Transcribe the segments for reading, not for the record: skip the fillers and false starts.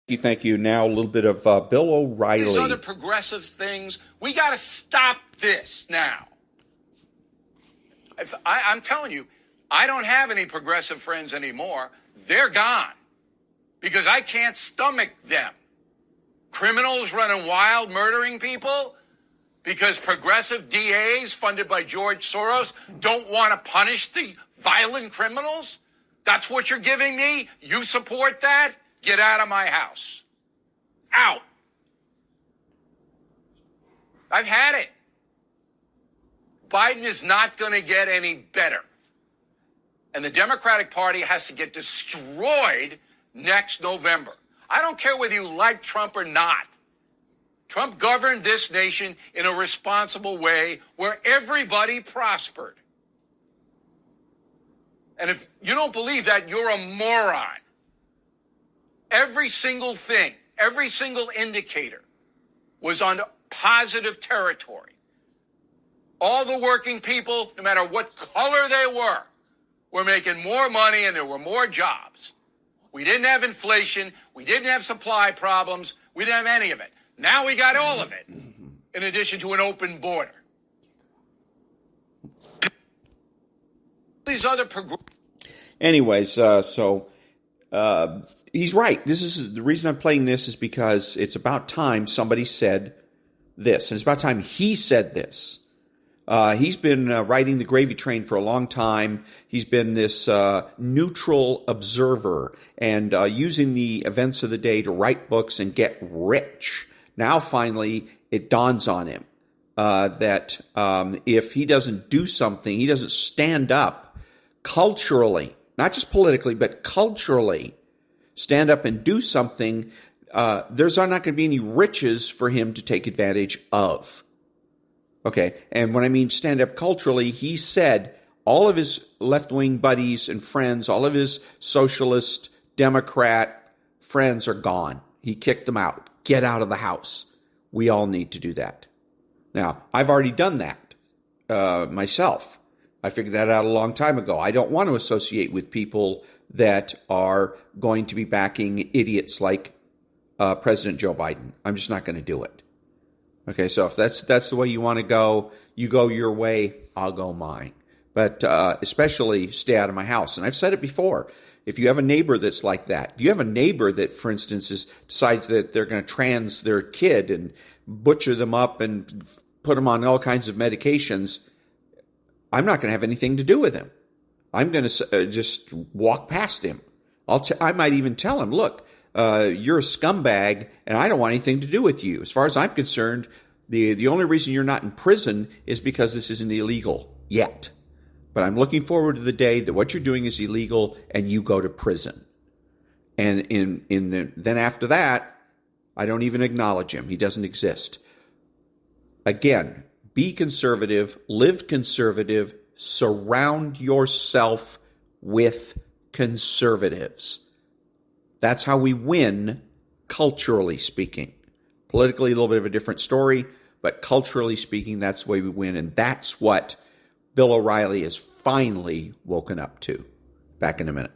Thank you. Now a little bit of Bill O'Reilly. These other progressive things, we got to stop this now. I'm telling you, I don't have any progressive friends anymore. They're gone because I can't stomach them. Criminals running wild, murdering people because progressive DAs funded by George Soros don't want to punish the violent criminals. That's what you're giving me? You support that? Get out of my house. Out. I've had it. Biden is not going to get any better. And the Democratic Party has to get destroyed next November. I don't care whether you like Trump or not. Trump governed this nation in a responsible way where everybody prospered. And if you don't believe that, you're a moron. Every single thing, every single indicator was on positive territory. All the working people, no matter what color they were making more money and there were more jobs. We didn't have inflation. We didn't have supply problems. We didn't have any of it. Now we got all of it, in addition to an open border. These other Anyways, he's right. This is the reason I'm playing this is because it's about time somebody said this. And it's about time he said this. He's been riding the gravy train for a long time. He's been this neutral observer and using the events of the day to write books and get rich. Now, finally, it dawns on him that if he doesn't do something, he doesn't stand up culturally, not just politically, but culturally, stand up and do something, there's not going to be any riches for him to take advantage of. Okay, and when I mean stand up culturally, he said all of his left-wing buddies and friends, all of his socialist, Democrat friends are gone. He kicked them out. Get out of the house. We all need to do that. Now, I've already done that myself. I figured that out a long time ago. I don't want to associate with people that are going to be backing idiots like President Joe Biden. I'm just not going to do it. Okay, so if that's the way you want to go, you go your way, I'll go mine. But especially stay out of my house. And I've said it before. If you have a neighbor that's like that, if you have a neighbor that, for instance, decides that they're going to trans their kid and butcher them up and put them on all kinds of medications, I'm not going to have anything to do with him. I'm going to just walk past him. I might even tell him, look, you're a scumbag, and I don't want anything to do with you. As far as I'm concerned, the only reason you're not in prison is because this isn't illegal yet. But I'm looking forward to the day that what you're doing is illegal and you go to prison. And then after that, I don't even acknowledge him. He doesn't exist. Again, be conservative, live conservative, surround yourself with conservatives. That's how we win, culturally speaking. Politically, a little bit of a different story, but culturally speaking, that's the way we win. And that's what Bill O'Reilly has finally woken up to. Back in a minute.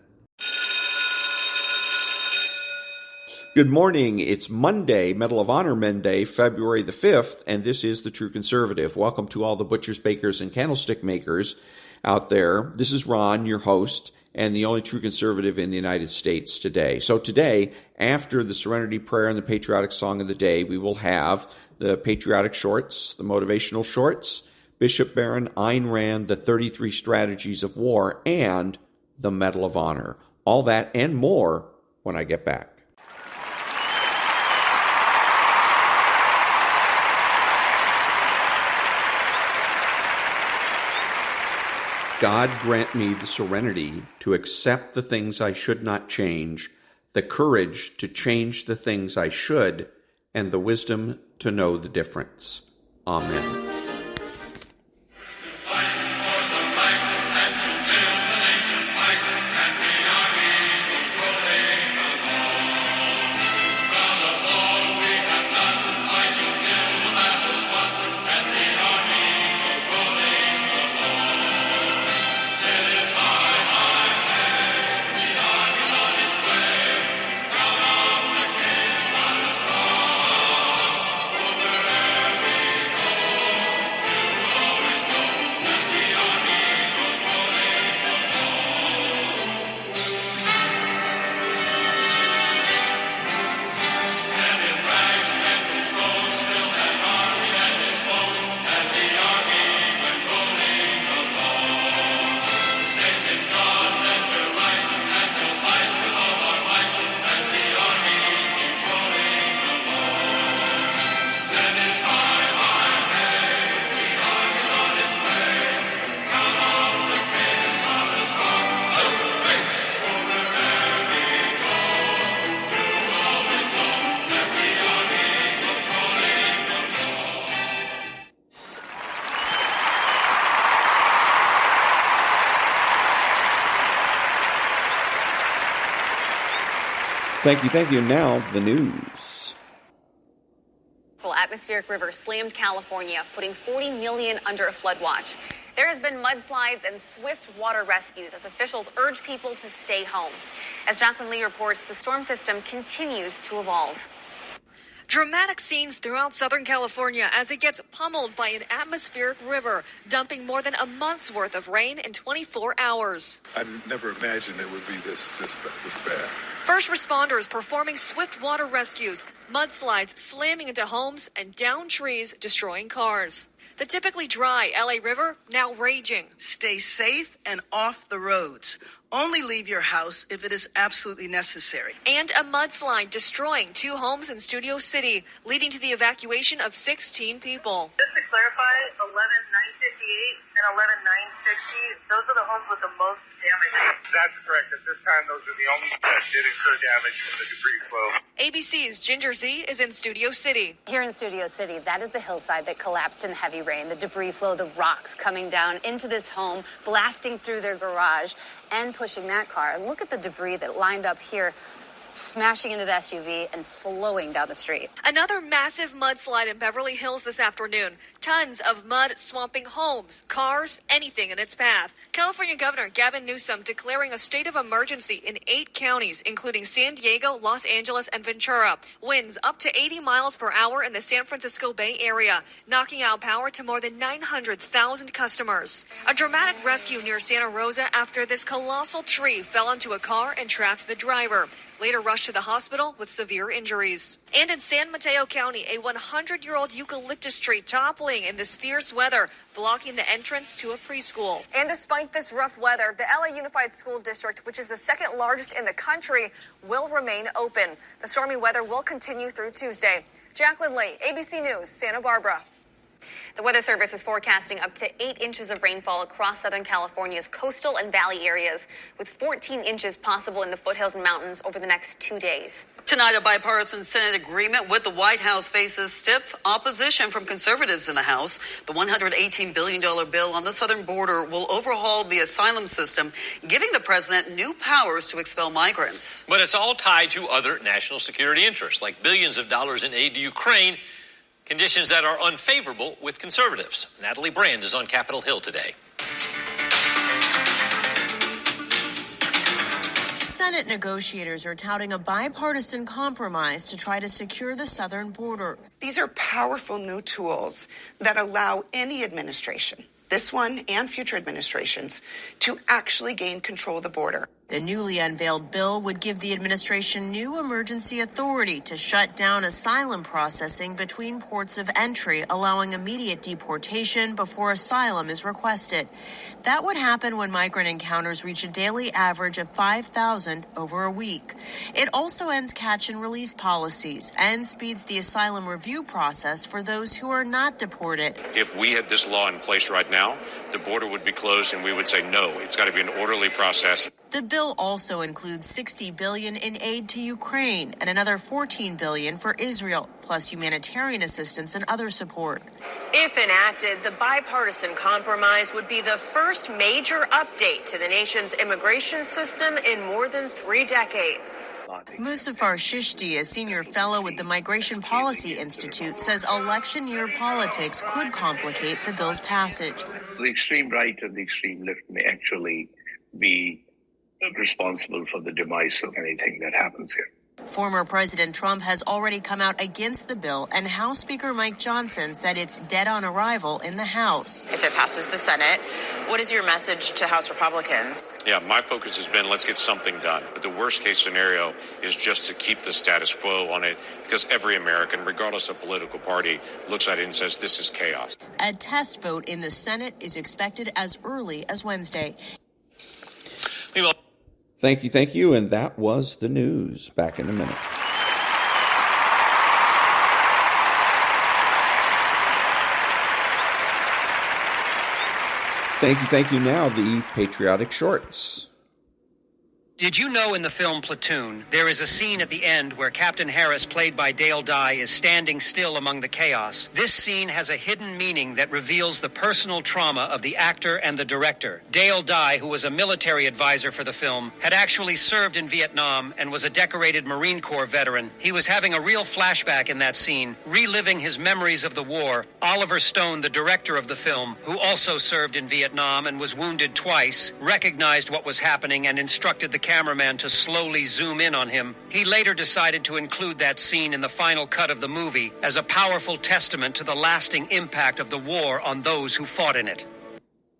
Good morning. It's Monday, Medal of Honor Monday, February the 5th, and this is The True Conservative. Welcome to all the butchers, bakers, and candlestick makers out there. This is Ron, your host, and the only true conservative in the United States today. So today, after the Serenity Prayer and the patriotic song of the day, we will have the patriotic shorts, the motivational shorts, Bishop Barron, Ayn Rand, the 33 Strategies of War, and the Medal of Honor. All that and more when I get back. God grant me the serenity to accept the things I should not change, the courage to change the things I should, and the wisdom to know the difference. Amen. Thank you. Now, the news. Atmospheric river slammed California, putting 40 million under a flood watch. There has been mudslides and swift water rescues as officials urge people to stay home. As Jacqueline Lee reports, the storm system continues to evolve. Dramatic scenes throughout Southern California as it gets pummeled by an atmospheric river, dumping more than a month's worth of rain in 24 hours. I never imagined it would be this bad. First responders performing swift water rescues, mudslides slamming into homes and down trees, destroying cars. The typically dry LA River now raging. Stay safe and off the roads. Only leave your house if it is absolutely necessary. And a mudslide destroying 2 homes in Studio City, leading to the evacuation of 16 people. Just to clarify, 11,958 and 11,960, those are the homes with the most damage. That's correct. At this time, those are the only that did incur damage from the debris flow. ABC's Ginger Z is in Studio City. Here in Studio City, that is the hillside that collapsed in heavy rain. The debris flow, the rocks coming down into this home, blasting through their garage and pushing that car. And look at the debris that lined up here, smashing into the SUV and flowing down the street. Another massive mudslide in Beverly Hills this afternoon. Tons of mud swamping homes, cars, anything in its path. California Governor Gavin Newsom declaring a state of emergency in 8 counties, including San Diego, Los Angeles, and Ventura. Winds up to 80 miles per hour in the San Francisco Bay Area, knocking out power to more than 900,000 customers. A dramatic rescue near Santa Rosa after this colossal tree fell onto a car and trapped the driver. Later rushed to the hospital with severe injuries. And in San Mateo County, a 100-year-old eucalyptus tree toppling in this fierce weather, blocking the entrance to a preschool. And despite this rough weather, the LA Unified School District, which is the second largest in the country, will remain open. The stormy weather will continue through Tuesday. Jacqueline Lee, ABC News, Santa Barbara. The Weather Service is forecasting up to 8 inches of rainfall across Southern California's coastal and valley areas, with 14 inches possible in the foothills and mountains over the next 2 days. Tonight, a bipartisan Senate agreement with the White House faces stiff opposition from conservatives in the House. The $118 billion bill on the southern border will overhaul the asylum system, giving the president new powers to expel migrants. But it's all tied to other national security interests, like billions of dollars in aid to Ukraine, conditions that are unfavorable with conservatives. Natalie Brand is on Capitol Hill today. Senate negotiators are touting a bipartisan compromise to try to secure the southern border. These are powerful new tools that allow any administration, this one and future administrations, to actually gain control of the border. The newly unveiled bill would give the administration new emergency authority to shut down asylum processing between ports of entry, allowing immediate deportation before asylum is requested. That would happen when migrant encounters reach a daily average of 5,000 over a week. It also ends catch and release policies and speeds the asylum review process for those who are not deported. If we had this law in place right now, the border would be closed and we would say, no, it's got to be an orderly process. The bill also includes $60 billion in aid to Ukraine and another $14 billion for Israel, plus humanitarian assistance and other support. If enacted, the bipartisan compromise would be the first major update to the nation's immigration system in more than 3 decades. Muzaffar Shishti, a senior fellow with the Migration Policy Institute, says election year politics could complicate the bill's passage. The extreme right and the extreme left may actually be responsible for the demise of anything that happens here. Former President Trump has already come out against the bill, and House Speaker Mike Johnson said it's dead on arrival in the House. If it passes the Senate, what is your message to House Republicans? Yeah, my focus has been let's get something done. But the worst case scenario is just to keep the status quo on it, because every American, regardless of political party, looks at it and says this is chaos. A test vote in the Senate is expected as early as Wednesday. Thank you, and that was the news. Back in a minute. Thank you. Now, the patriotic shorts. Did you know in the film Platoon, there is a scene at the end where Captain Harris, played by Dale Dye, is standing still among the chaos? This scene has a hidden meaning that reveals the personal trauma of the actor and the director. Dale Dye, who was a military advisor for the film, had actually served in Vietnam and was a decorated Marine Corps veteran. He was having a real flashback in that scene, reliving his memories of the war. Oliver Stone, the director of the film, who also served in Vietnam and was wounded twice, recognized what was happening and instructed the cameraman to slowly zoom in on him. He later decided to include that scene in the final cut of the movie as a powerful testament to the lasting impact of the war on those who fought in it.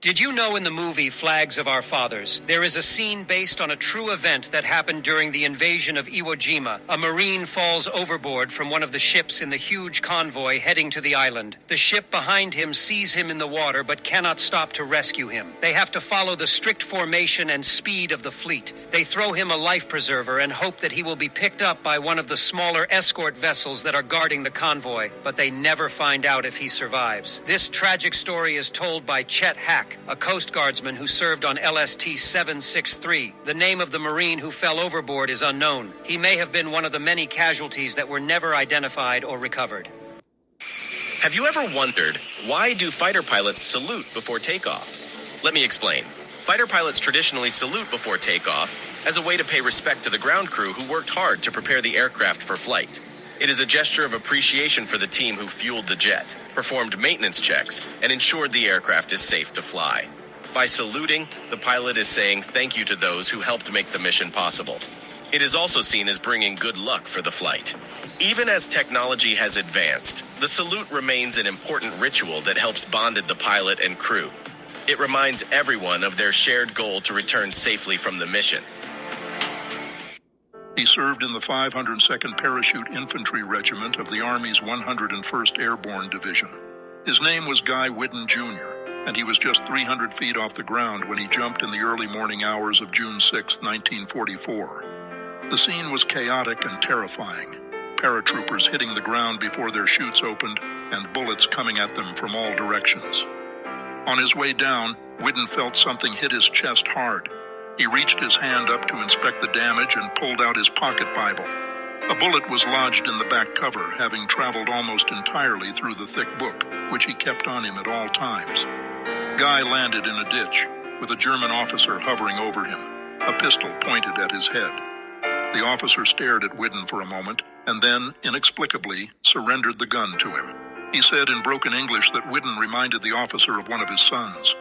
Did you know in the movie Flags of Our Fathers, there is a scene based on a true event that happened during the invasion of Iwo Jima? A Marine falls overboard from one of the ships in the huge convoy heading to the island. The ship behind him sees him in the water but cannot stop to rescue him. They have to follow the strict formation and speed of the fleet. They throw him a life preserver and hope that he will be picked up by one of the smaller escort vessels that are guarding the convoy, but they never find out if he survives. This tragic story is told by Chet Hack, a Coast Guardsman who served on LST 763. The name of the Marine who fell overboard is unknown. He may have been one of the many casualties that were never identified or recovered. Have you ever wondered, why do fighter pilots salute before takeoff? Let me explain. Fighter pilots traditionally salute before takeoff as a way to pay respect to the ground crew who worked hard to prepare the aircraft for flight. It is a gesture of appreciation for the team who fueled the jet, performed maintenance checks, and ensured the aircraft is safe to fly. By saluting, the pilot is saying thank you to those who helped make the mission possible. It is also seen as bringing good luck for the flight. Even as technology has advanced, the salute remains an important ritual that helps bond the pilot and crew. It reminds everyone of their shared goal to return safely from the mission. He served in the 502nd Parachute Infantry Regiment of the Army's 101st Airborne Division. His name was Guy Whidden, Jr., and he was just 300 feet off the ground when he jumped in the early morning hours of June 6, 1944. The scene was chaotic and terrifying. Paratroopers hitting the ground before their chutes opened and bullets coming at them from all directions. On his way down, Whidden felt something hit his chest hard. He reached his hand up to inspect the damage and pulled out his pocket Bible. A bullet was lodged in the back cover, having traveled almost entirely through the thick book, which he kept on him at all times. Guy landed in a ditch, with a German officer hovering over him, a pistol pointed at his head. The officer stared at Whidden for a moment, and then, inexplicably, surrendered the gun to him. He said in broken English that Whidden reminded the officer of one of his sons.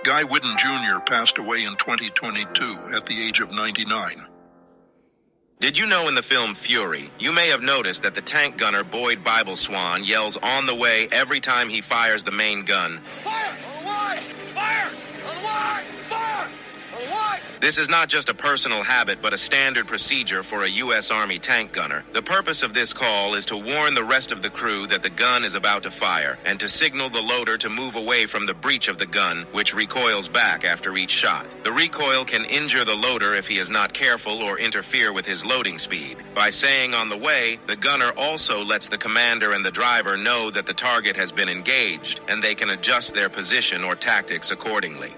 Guy Whidden Jr. passed away in 2022 at the age of 99. Did you know in the film Fury, you may have noticed that the tank gunner Boyd Bibleswan yells on the way every time he fires the main gun, "Fire! On the line! Fire! On the line! Fire! On the line!" This is not just a personal habit, but a standard procedure for a U.S. Army tank gunner. The purpose of this call is to warn the rest of the crew that the gun is about to fire, and to signal the loader to move away from the breech of the gun, which recoils back after each shot. The recoil can injure the loader if he is not careful or interfere with his loading speed. By saying "on the way," the gunner also lets the commander and the driver know that the target has been engaged, and they can adjust their position or tactics accordingly.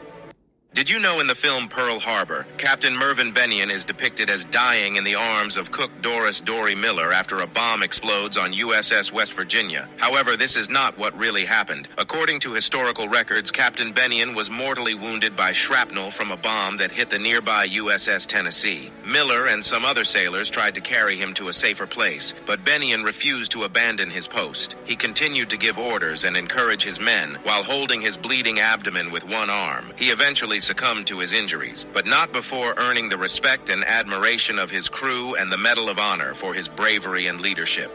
Did you know in the film Pearl Harbor, Captain Mervyn Bennion is depicted as dying in the arms of cook Doris Dory Miller after a bomb explodes on USS West Virginia? However, this is not what really happened. According to historical records, Captain Bennion was mortally wounded by shrapnel from a bomb that hit the nearby USS Tennessee. Miller and some other sailors tried to carry him to a safer place, but Bennion refused to abandon his post. He continued to give orders and encourage his men while holding his bleeding abdomen with one arm. He eventually succumbed to his injuries, but not before earning the respect and admiration of his crew and the Medal of Honor for his bravery and leadership.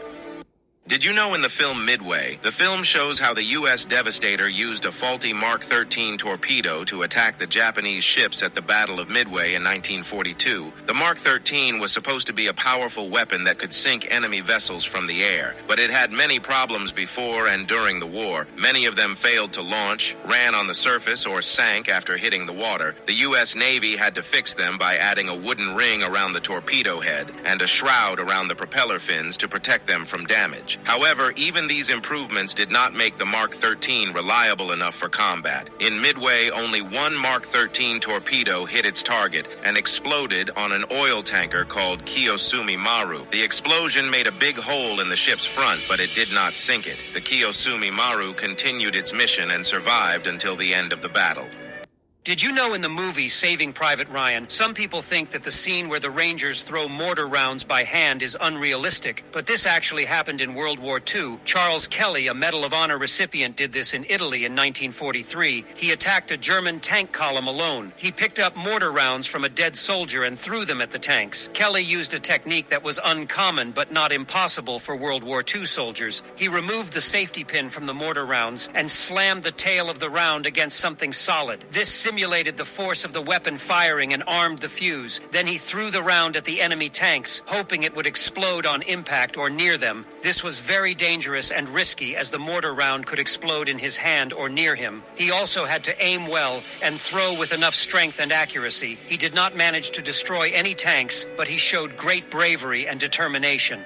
Did you know in the film Midway, the film shows how the U.S. Devastator used a faulty Mark 13 torpedo to attack the Japanese ships at the Battle of Midway in 1942. The Mark 13 was supposed to be a powerful weapon that could sink enemy vessels from the air, but it had many problems before and during the war. Many of them failed to launch, ran on the surface, or sank after hitting the water. The U.S. Navy had to fix them by adding a wooden ring around the torpedo head and a shroud around the propeller fins to protect them from damage. damage. However, even these improvements did not make the Mark 13 reliable enough for combat. In Midway, only one Mark 13 torpedo hit its target and exploded on an oil tanker called Kiyosumi Maru. The explosion made a big hole in the ship's front, but it did not sink it. The Kiyosumi Maru continued its mission and survived until the end of the battle. Did you know in the movie Saving Private Ryan, some people think that the scene where the Rangers throw mortar rounds by hand is unrealistic, but this actually happened in World War II. Charles Kelly, a Medal of Honor recipient, did this in Italy in 1943. He attacked a German tank column alone. He picked up mortar rounds from a dead soldier and threw them at the tanks. Kelly used a technique that was uncommon but not impossible for World War II soldiers. He removed the safety pin from the mortar rounds and slammed the tail of the round against something solid. This simulated the force of the weapon firing and armed the fuse. Then he threw the round at the enemy tanks, hoping it would explode on impact or near them. This was very dangerous and risky, as the mortar round could explode in his hand or near him. He also had to aim well and throw with enough strength and accuracy. He did not manage to destroy any tanks, but he showed great bravery and determination.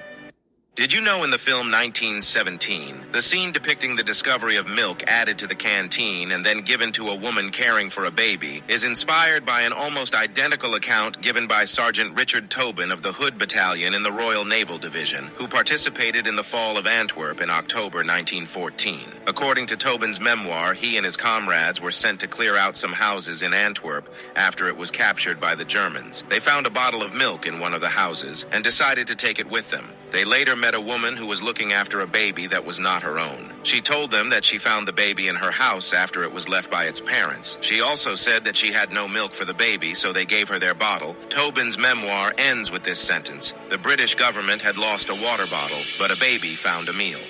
Did you know in the film 1917, the scene depicting the discovery of milk added to the canteen and then given to a woman caring for a baby is inspired by an almost identical account given by Sergeant Richard Tobin of the Hood Battalion in the Royal Naval Division, who participated in the fall of Antwerp in October 1914. According to Tobin's memoir, he and his comrades were sent to clear out some houses in Antwerp after it was captured by the Germans. They found a bottle of milk in one of the houses and decided to take it with them. They later met a woman who was looking after a baby that was not her own. She told them that she found the baby in her house after it was left by its parents. She also said that she had no milk for the baby, so they gave her their bottle. Tobin's memoir ends with this sentence: the British government had lost a water bottle, but a baby found a meal.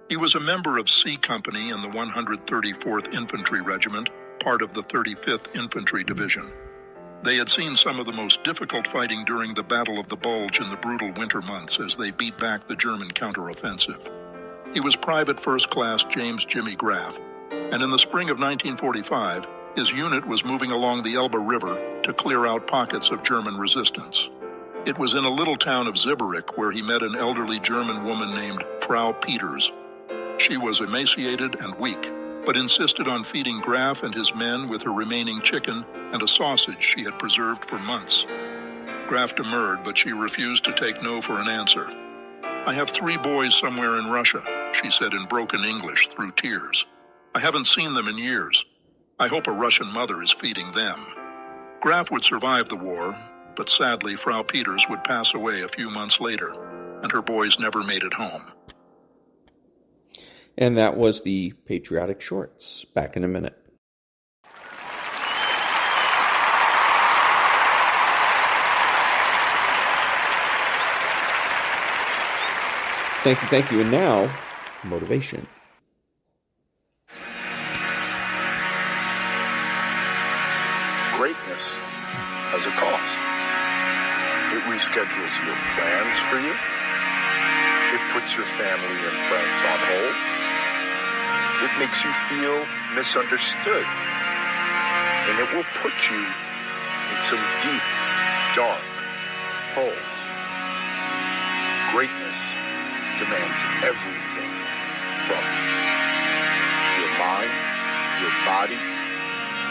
He was a member of C Company in the 134th Infantry Regiment, part of the 35th Infantry Division. They had seen some of the most difficult fighting during the Battle of the Bulge in the brutal winter months as they beat back the German counteroffensive. He was Private First Class James Jimmy Graff, and in the spring of 1945, his unit was moving along the Elbe River to clear out pockets of German resistance. It was in a little town of Ziberick where he met an elderly German woman named Frau Peters. She was emaciated and weak, but insisted on feeding Graff and his men with her remaining chicken and a sausage she had preserved for months. Graff demurred, but she refused to take no for an answer. "I have 3 boys somewhere in Russia," she said in broken English through tears. "I haven't seen them in years. I hope a Russian mother is feeding them." Graff would survive the war, but sadly Frau Peters would pass away a few months later, and her boys never made it home. And that was the Patriotic Shorts. Back in a minute. Thank you. And now, motivation. Greatness has a cost. It reschedules your plans for you. It puts your family and friends on hold. It makes you feel misunderstood. And it will put you in some deep, dark holes. Greatness demands everything from you. Your mind, your body,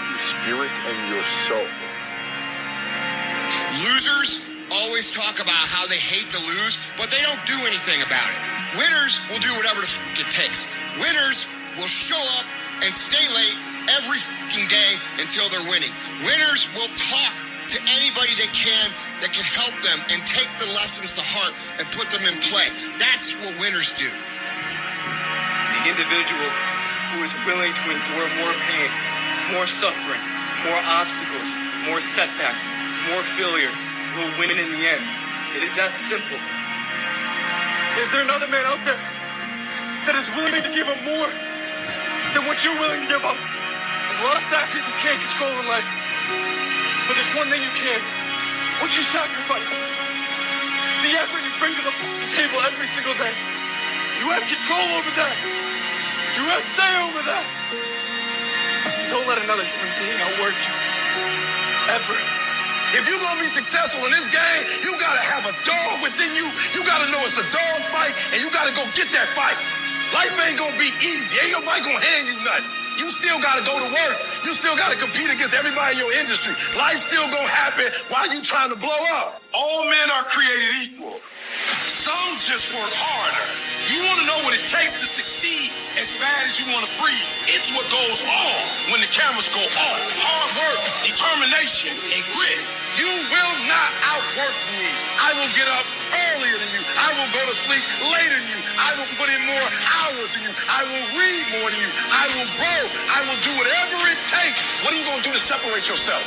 your spirit, and your soul. Losers always talk about how they hate to lose, but they don't do anything about it. Winners will do whatever the it takes. Winners will show up and stay late every day until they're winning. Winners will talk to anybody they can that can help them and take the lessons to heart and put them in play. That's what winners do. The individual who is willing to endure more pain, more suffering, more obstacles, more setbacks, more failure will win in the end. It is that simple. Is there another man out there that is willing to give up more than what you're willing to give up? There's a lot of factors you can't control in life, but there's one thing you can. What you sacrifice. The effort you bring to the table every single day. You have control over that. You have say over that. Don't let another human being outwork you. Ever. If you're going to be successful in this game, you got to have a dog within you. You got to know it's a dog fight, and you got to go get that fight. Life ain't going to be easy. Ain't nobody going to hand you nothing. You still got to go to work. You still got to compete against everybody in your industry. Life's still going to happen while you trying to blow up. All men are created equal. Some just work harder. You want to know what it takes to succeed as bad as you want to breathe. It's what goes on when the cameras go off. Hard work, determination, and grit. You will not outwork me. I will get up earlier than you. I will go to sleep later than you. I will put in more hours than you. I will read more than you. I will grow. I will do whatever it takes. What are you going to do to separate yourself?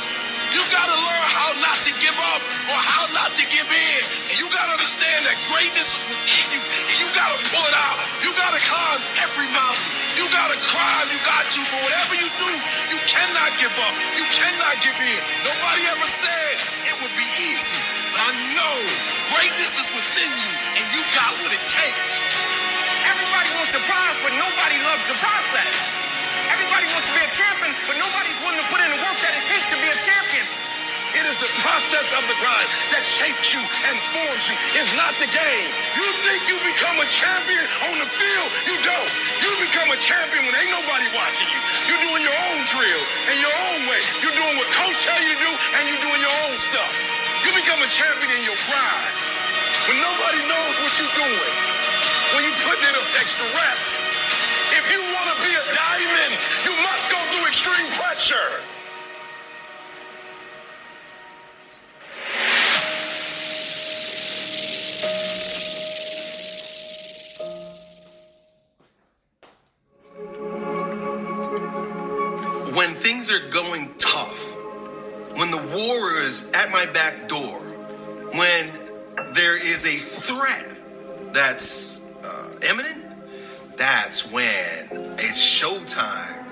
You got to learn how not to give up or how not to give in. And you got to understand that greatness is within you. And you got to pull it out. You got to climb every mountain. You got to climb. You got to. But whatever you do, you cannot give up. You cannot give in. Nobody ever said it would be easy. But I know greatness is within you. And you got what it takes. Everybody wants to rise, but nobody loves the process. Everybody wants to be a champion, but nobody's willing to put in the work that it takes to be a champion. It is the process of the grind that shapes you and forms you. It's not the game. You think you become a champion on the field? You don't. You become a champion when ain't nobody watching you. You're doing your own drills in your own way. You're doing what coach tell you to do, and you're doing your own stuff. You become a champion in your grind when nobody knows what you're doing. When you put in those extra reps. If you want to be a diamond, you must go through extreme pressure. When things are going tough, when the war is at my back door, when there is a threat that's imminent, that's when it's showtime.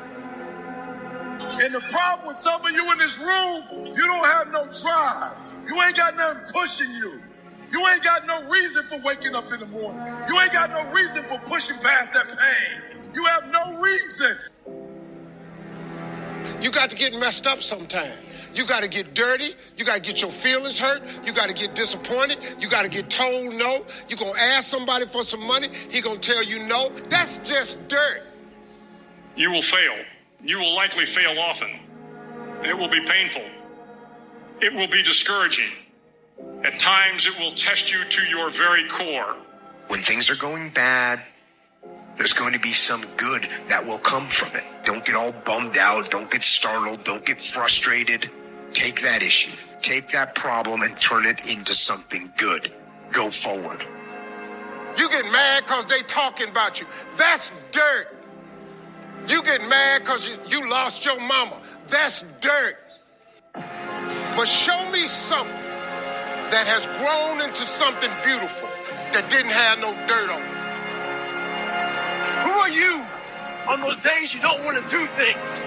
And the problem with some of you in this room, you don't have no drive. You ain't got nothing pushing you. You ain't got no reason for waking up in the morning. You ain't got no reason for pushing past that pain. You have no reason. You got to get messed up sometime. You got to get dirty. You got to get your feelings hurt. You got to get disappointed. You got to get told no. You're going to ask somebody for some money. He going to tell you no. That's just dirt. You will fail. You will likely fail often. It will be painful. It will be discouraging. At times, it will test you to your very core. When things are going bad, there's going to be some good that will come from it. Don't get all bummed out. Don't get startled. Don't get frustrated. Take that issue, take that problem and turn it into something good. Go forward. You get mad because they talking about you. That's dirt. You get mad because you lost your mama. That's dirt. But show me something that has grown into something beautiful that didn't have no dirt on it. Who are you on those days you don't want to do things?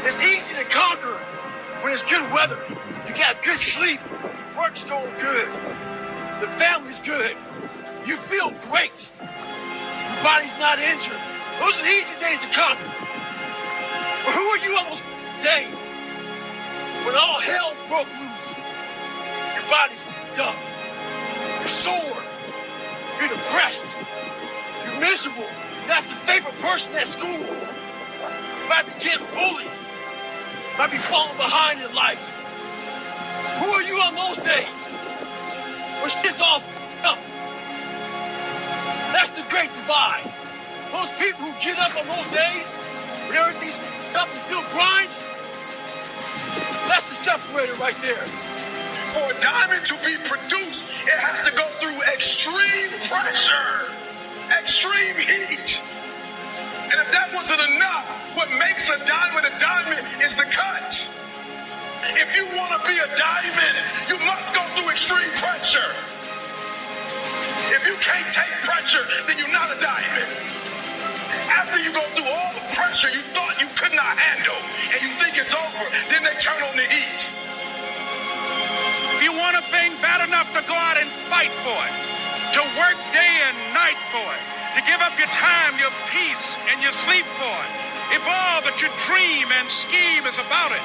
It's easy to conquer when it's good weather. You got good sleep. Work's going good. The family's good. You feel great. Your body's not injured. Those are the easy days to conquer. But who are you on those days when all hell's broke loose? Your body's f***ed up. You're sore. You're depressed. You're miserable. You're not the favorite person at school. You might be getting bullied. You might be falling behind in life. Who are you on those days when shit's all f***ed up? That's the great divide. Those people who get up on those days when everything's f***ed up and still grind, that's the separator right there. For a diamond to be produced, it has to go through extreme pressure, extreme heat. And if that wasn't enough, what makes a diamond is the cut. If you want to be a diamond, you must go through extreme pressure. If you can't take pressure, then you're not a diamond. After you go through all the pressure you thought you could not handle, and you think it's over, then they turn on the heat. If you want a thing bad enough to go out and fight for it, to work day and night for it, to give up your time, your peace, and your sleep for it, if all that you dream and scheme is about it,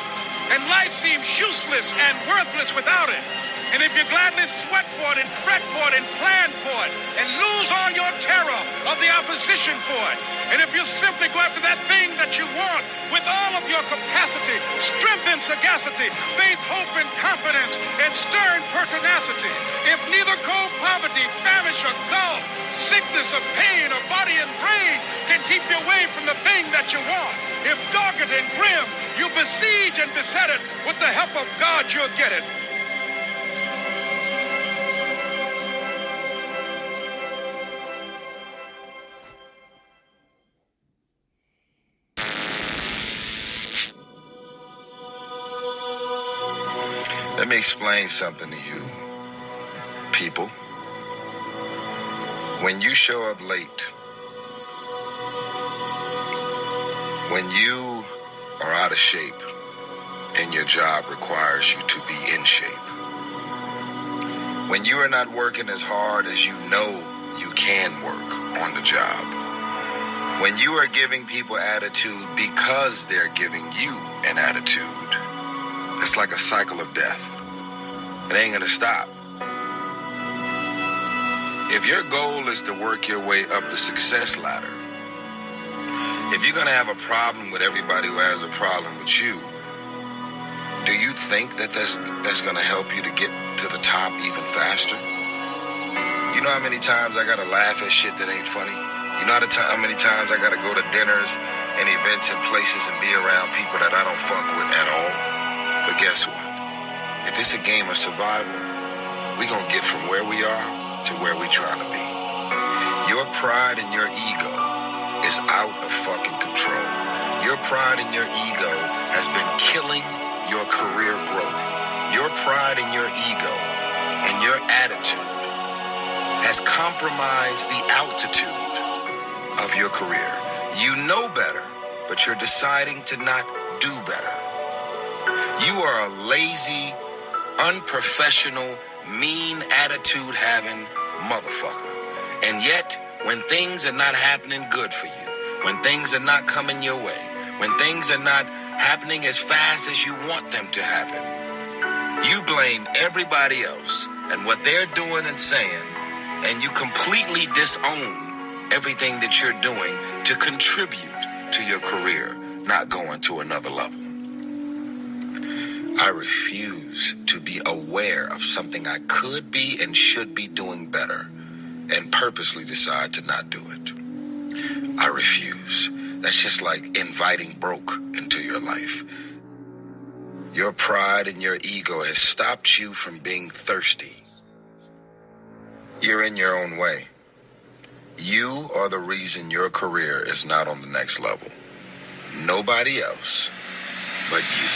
and life seems useless and worthless without it, and if you gladly sweat for it and fret for it and plan for it and lose all your the opposition for it. And if you simply go after that thing that you want with all of your capacity, strength and sagacity, faith, hope, and confidence, and stern pertinacity, if neither cold poverty, famish, or gulf, sickness, or pain, or body and brain can keep you away from the thing that you want, if dogged and grim, you besiege and beset it, with the help of God, you'll get it. Let me explain something to you, people. When you show up late, when you are out of shape and your job requires you to be in shape, when you are not working as hard as you know you can work on the job, when you are giving people attitude because they're giving you an attitude, it's like a cycle of death. It ain't gonna stop. If your goal is to work your way up the success ladder, if you're gonna have a problem with everybody who has a problem with you, do you think that's gonna help you to get to the top even faster? You know how many times I gotta laugh at shit that ain't funny? You know how many times I gotta go to dinners and events and places and be around people that I don't fuck with at all? But guess what? If it's a game of survival, we gonna get from where we are to where we trying to be. Your pride and your ego is out of fucking control. Your pride and your ego has been killing your career growth. Your pride and your ego and your attitude has compromised the altitude of your career. You know better, but you're deciding to not do better. You are a lazy, unprofessional, mean attitude-having motherfucker. And yet, when things are not happening good for you, when things are not coming your way, when things are not happening as fast as you want them to happen, you blame everybody else and what they're doing and saying, and you completely disown everything that you're doing to contribute to your career not going to another level. I refuse to be aware of something I could be and should be doing better and purposely decide to not do it. I refuse. That's just like inviting broke into your life. Your pride and your ego has stopped you from being thirsty. You're in your own way. You are the reason your career is not on the next level. Nobody else but you.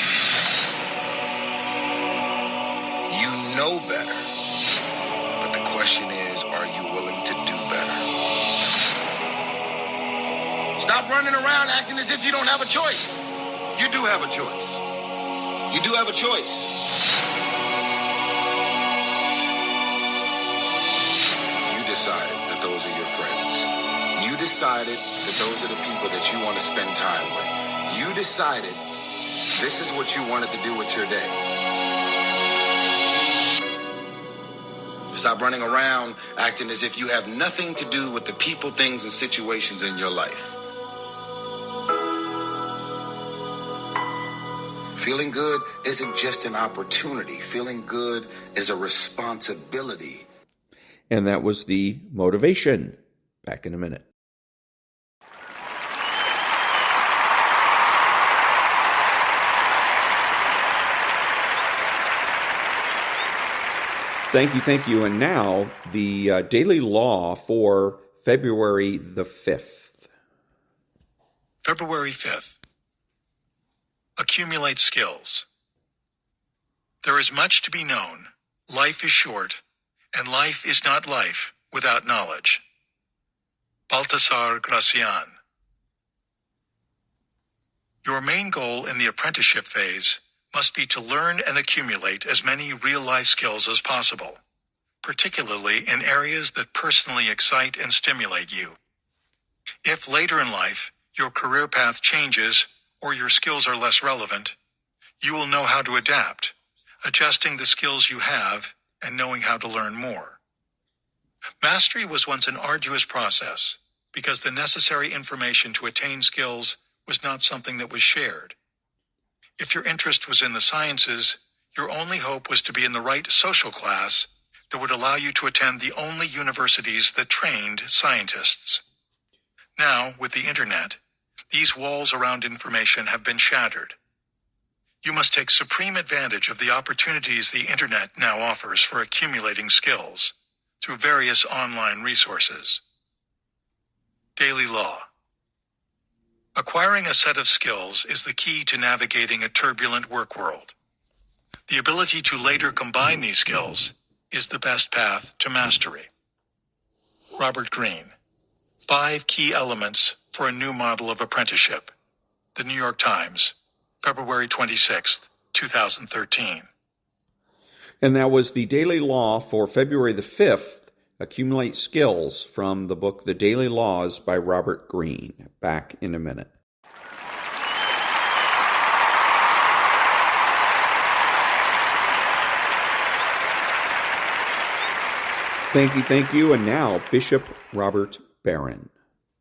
You know better, but the question is, are you willing to do better? Stop running around acting as if you don't have a choice. You do have a choice. You do have a choice. You decided that those are your friends. You decided that those are the people that you want to spend time with. You decided this is what you wanted to do with your day. Stop running around acting as if you have nothing to do with the people, things, and situations in your life. Feeling good isn't just an opportunity. Feeling good is a responsibility. And that was the motivation. Back in a minute. Thank you. And now, the daily law for February the 5th. February 5th. Accumulate skills. There is much to be known. Life is short, and life is not life without knowledge. Baltasar Gracian. Your main goal in the apprenticeship phase must be to learn and accumulate as many real-life skills as possible, particularly in areas that personally excite and stimulate you. If later in life your career path changes or your skills are less relevant, you will know how to adapt, adjusting the skills you have and knowing how to learn more. Mastery was once an arduous process, because the necessary information to attain skills was not something that was shared. If your interest was in the sciences, your only hope was to be in the right social class that would allow you to attend the only universities that trained scientists. Now, with the internet, these walls around information have been shattered. You must take supreme advantage of the opportunities the internet now offers for accumulating skills through various online resources. Daily law. Acquiring a set of skills is the key to navigating a turbulent work world. The ability to later combine these skills is the best path to mastery. Robert Greene. 5 key elements for a new model of apprenticeship. The New York Times, February 26th, 2013. And that was the Daily Law for February the 5th, Accumulate Skills, from the book The Daily Laws by Robert Greene. Back in a minute. Thank you. And now, Bishop Robert Barron.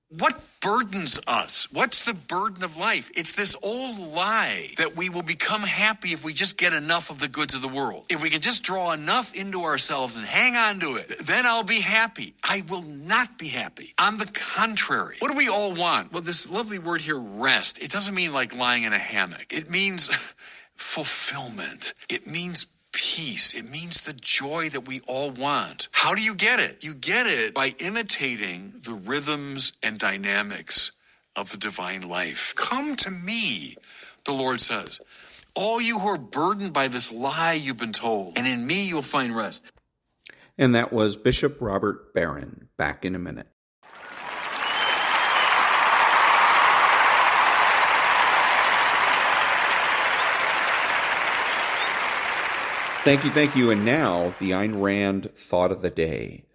What burdens us? What's the burden of life? It's this old lie that we will become happy if we just get enough of the goods of the world. If we can just draw enough into ourselves and hang on to it, then I'll be happy. I will not be happy. On the contrary. What do we all want? Well, this lovely word here, rest, it doesn't mean like lying in a hammock. It means fulfillment. It means peace. It means the joy that we all want. How do you get it? You get it by imitating the rhythms and dynamics of the divine life. Come to me, the Lord says. All you who are burdened by this lie you've been told, and in me you'll find rest. And that was Bishop Robert Barron. Back in a minute. Thank you. And now, the Ayn Rand thought of the day.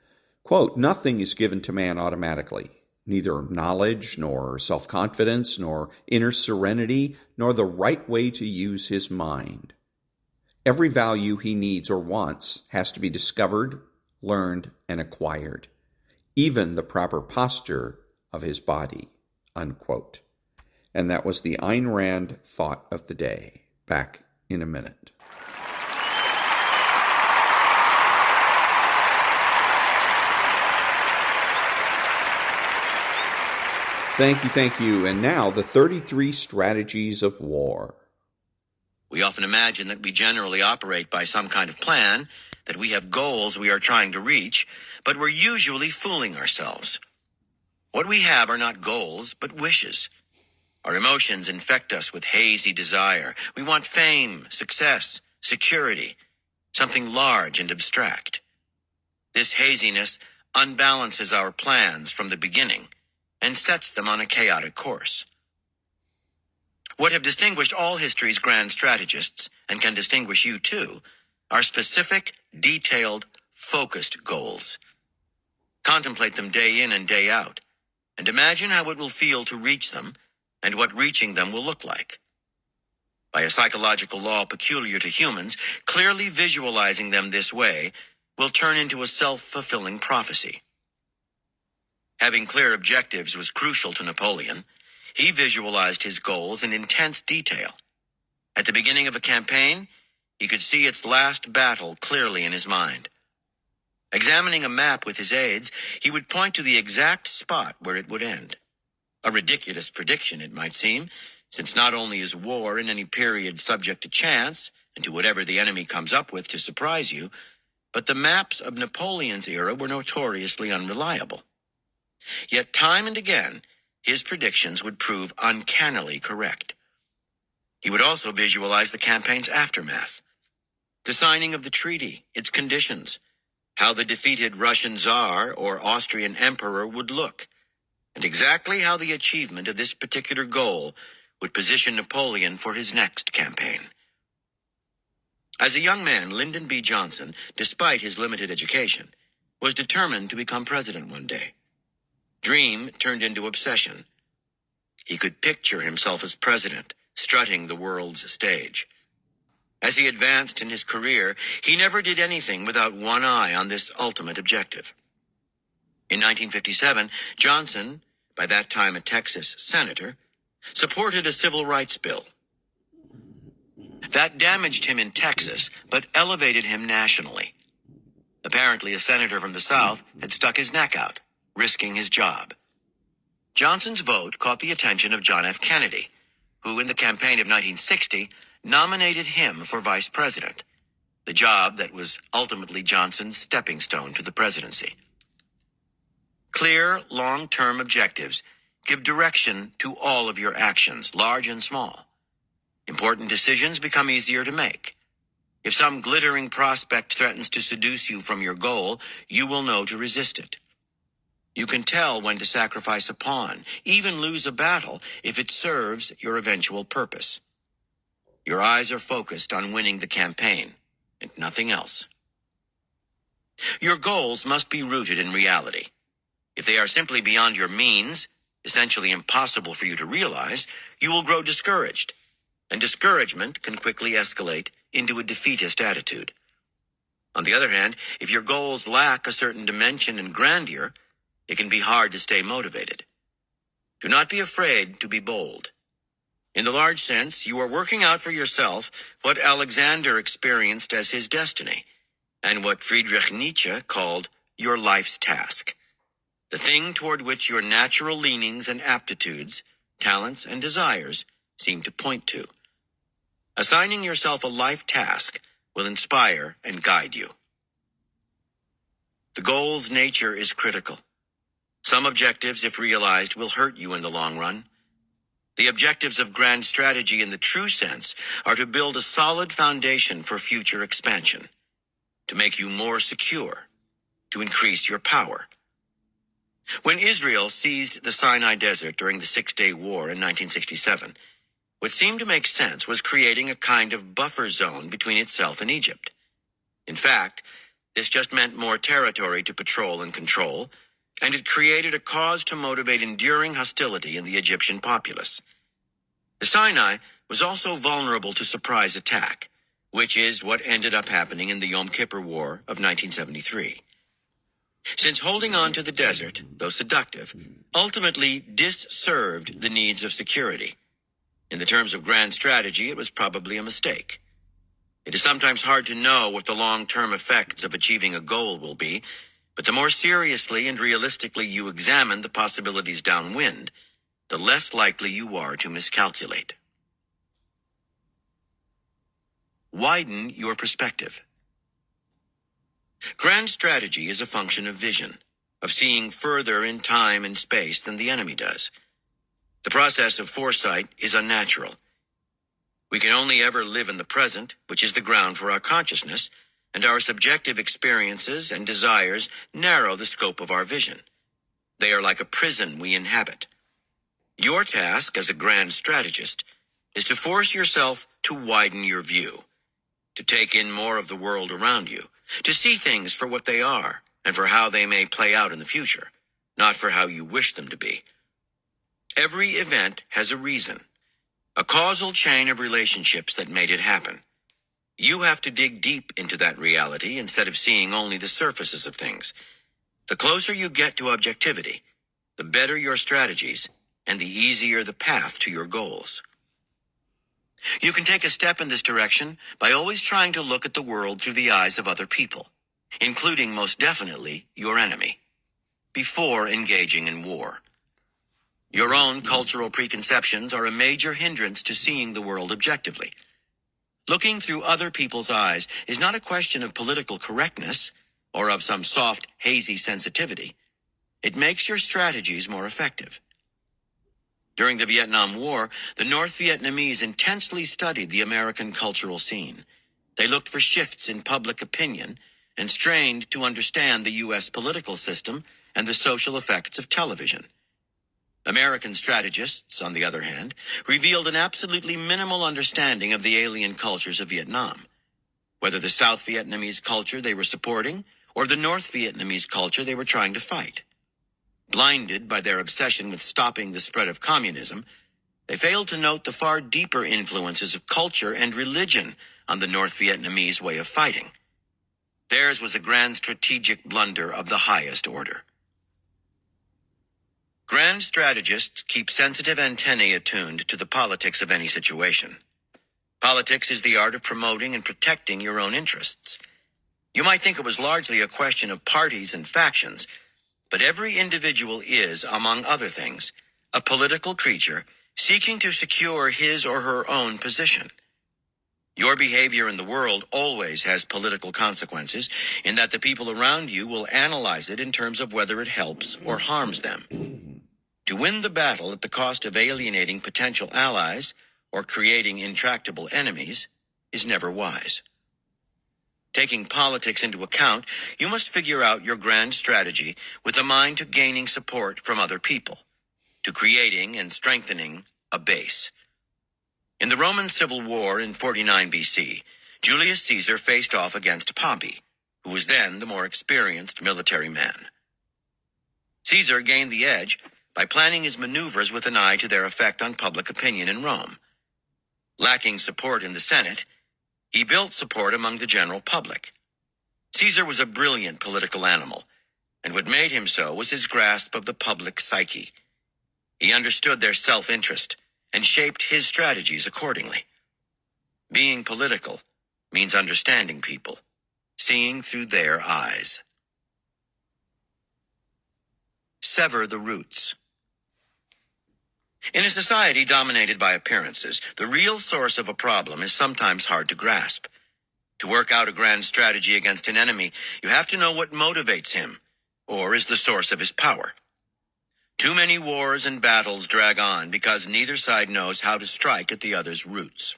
Quote, nothing is given to man automatically, neither knowledge, nor self-confidence, nor inner serenity, nor the right way to use his mind. Every value he needs or wants has to be discovered, learned, and acquired, even the proper posture of his body, unquote. And that was the Ayn Rand thought of the day. Back in a minute. Thank you. And now, the 33 strategies of war. We often imagine that we generally operate by some kind of plan, that we have goals we are trying to reach, but we're usually fooling ourselves. What we have are not goals, but wishes. Our emotions infect us with hazy desire. We want fame, success, security, something large and abstract. This haziness unbalances our plans from the beginning and sets them on a chaotic course. What have distinguished all history's grand strategists, and can distinguish you too, are specific, detailed, focused goals. Contemplate them day in and day out, and imagine how it will feel to reach them, and what reaching them will look like. By a psychological law peculiar to humans, clearly visualizing them this way will turn into a self-fulfilling prophecy. Having clear objectives was crucial to Napoleon. He visualized his goals in intense detail. At the beginning of a campaign, he could see its last battle clearly in his mind. Examining a map with his aides, he would point to the exact spot where it would end. A ridiculous prediction, it might seem, since not only is war in any period subject to chance and to whatever the enemy comes up with to surprise you, but the maps of Napoleon's era were notoriously unreliable. Yet time and again, his predictions would prove uncannily correct. He would also visualize the campaign's aftermath. The signing of the treaty, its conditions, how the defeated Russian Tsar or Austrian Emperor would look, and exactly how the achievement of this particular goal would position Napoleon for his next campaign. As a young man, Lyndon B. Johnson, despite his limited education, was determined to become president one day. Dream turned into obsession. He could picture himself as president, strutting the world's stage. As he advanced in his career, he never did anything without one eye on this ultimate objective. In 1957, Johnson by that time a Texas senator, supported a civil rights bill. That damaged him in Texas, but elevated him nationally. Apparently, a senator from the South had stuck his neck out, risking his job. Johnson's vote caught the attention of John F. Kennedy, who in the campaign of 1960 nominated him for vice president, the job that was ultimately Johnson's stepping stone to the presidency. Clear, long-term objectives give direction to all of your actions, large and small. Important decisions become easier to make. If some glittering prospect threatens to seduce you from your goal, you will know to resist it. You can tell when to sacrifice a pawn, even lose a battle, if it serves your eventual purpose. Your eyes are focused on winning the campaign, and nothing else. Your goals must be rooted in reality. If they are simply beyond your means, essentially impossible for you to realize, you will grow discouraged, and discouragement can quickly escalate into a defeatist attitude. On the other hand, if your goals lack a certain dimension and grandeur, it can be hard to stay motivated. Do not be afraid to be bold. In the large sense, you are working out for yourself what Alexander experienced as his destiny, and what Friedrich Nietzsche called your life's task, the thing toward which your natural leanings and aptitudes, talents and desires seem to point to. Assigning yourself a life task will inspire and guide you. The goal's nature is critical. Some objectives, if realized, will hurt you in the long run. The objectives of grand strategy in the true sense are to build a solid foundation for future expansion, to make you more secure, to increase your power. When Israel seized the Sinai Desert during the Six-Day War in 1967, what seemed to make sense was creating a kind of buffer zone between itself and Egypt. In fact, this just meant more territory to patrol and control, and it created a cause to motivate enduring hostility in the Egyptian populace. The Sinai was also vulnerable to surprise attack, which is what ended up happening in the Yom Kippur War of 1973. Since holding on to the desert, though seductive, ultimately disserved the needs of security. In the terms of grand strategy, it was probably a mistake. It is sometimes hard to know what the long-term effects of achieving a goal will be, but the more seriously and realistically you examine the possibilities downwind, the less likely you are to miscalculate. Widen your perspective. Grand strategy is a function of vision, of seeing further in time and space than the enemy does. The process of foresight is unnatural. We can only ever live in the present, which is the ground for our consciousness, and our subjective experiences and desires narrow the scope of our vision. They are like a prison we inhabit. Your task as a grand strategist is to force yourself to widen your view, to take in more of the world around you, to see things for what they are and for how they may play out in the future, not for how you wish them to be. Every event has a reason, a causal chain of relationships that made it happen. You have to dig deep into that reality instead of seeing only the surfaces of things. The closer you get to objectivity, the better your strategies and the easier the path to your goals. You can take a step in this direction by always trying to look at the world through the eyes of other people, including most definitely your enemy, before engaging in war. Your own cultural preconceptions are a major hindrance to seeing the world objectively. Looking through other people's eyes is not a question of political correctness or of some soft, hazy sensitivity. It makes your strategies more effective. During the Vietnam War, the North Vietnamese intensely studied the American cultural scene. They looked for shifts in public opinion and strained to understand the U.S. political system and the social effects of television. American strategists, on the other hand, revealed an absolutely minimal understanding of the alien cultures of Vietnam, whether the South Vietnamese culture they were supporting or the North Vietnamese culture they were trying to fight. Blinded by their obsession with stopping the spread of communism, they failed to note the far deeper influences of culture and religion on the North Vietnamese way of fighting. Theirs was a grand strategic blunder of the highest order. Grand Grand strategists keep sensitive antennae attuned to the politics of any situation. Politics is the art of promoting and protecting your own interests. You might think it was largely a question of parties and factions, but every individual is, among other things, a political creature seeking to secure his or her own position. Your behavior in the world always has political consequences in that the people around you will analyze it in terms of whether it helps or harms them. To win the battle at the cost of alienating potential allies or creating intractable enemies is never wise. Taking politics into account, you must figure out your grand strategy with a mind to gaining support from other people, to creating and strengthening a base. In the Roman Civil War in 49 BC, Julius Caesar faced off against Pompey, who was then the more experienced military man. Caesar gained the edge by planning his maneuvers with an eye to their effect on public opinion in Rome. Lacking support in the Senate, he built support among the general public. Caesar was a brilliant political animal, and what made him so was his grasp of the public psyche. He understood their self-interest and shaped his strategies accordingly. Being political means understanding people, seeing through their eyes. Sever the roots. In a society dominated by appearances, the real source of a problem is sometimes hard to grasp. To work out a grand strategy against an enemy, you have to know what motivates him, or is the source of his power. Too many wars and battles drag on because neither side knows how to strike at the other's roots.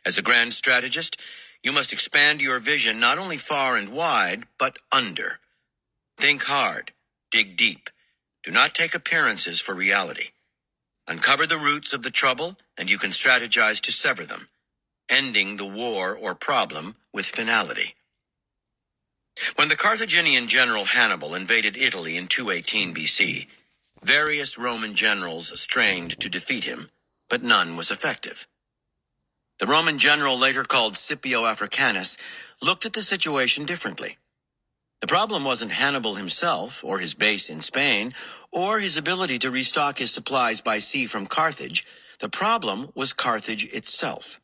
As a grand strategist, you must expand your vision not only far and wide, but under. Think hard, dig deep. Do not take appearances for reality. Uncover the roots of the trouble, and you can strategize to sever them, ending the war or problem with finality. When the Carthaginian general Hannibal invaded Italy in 218 BC, various Roman generals strained to defeat him, but none was effective. The Roman general, later called Scipio Africanus, looked at the situation differently. The problem wasn't Hannibal himself, or his base in Spain, or his ability to restock his supplies by sea from Carthage. The problem was Carthage itself.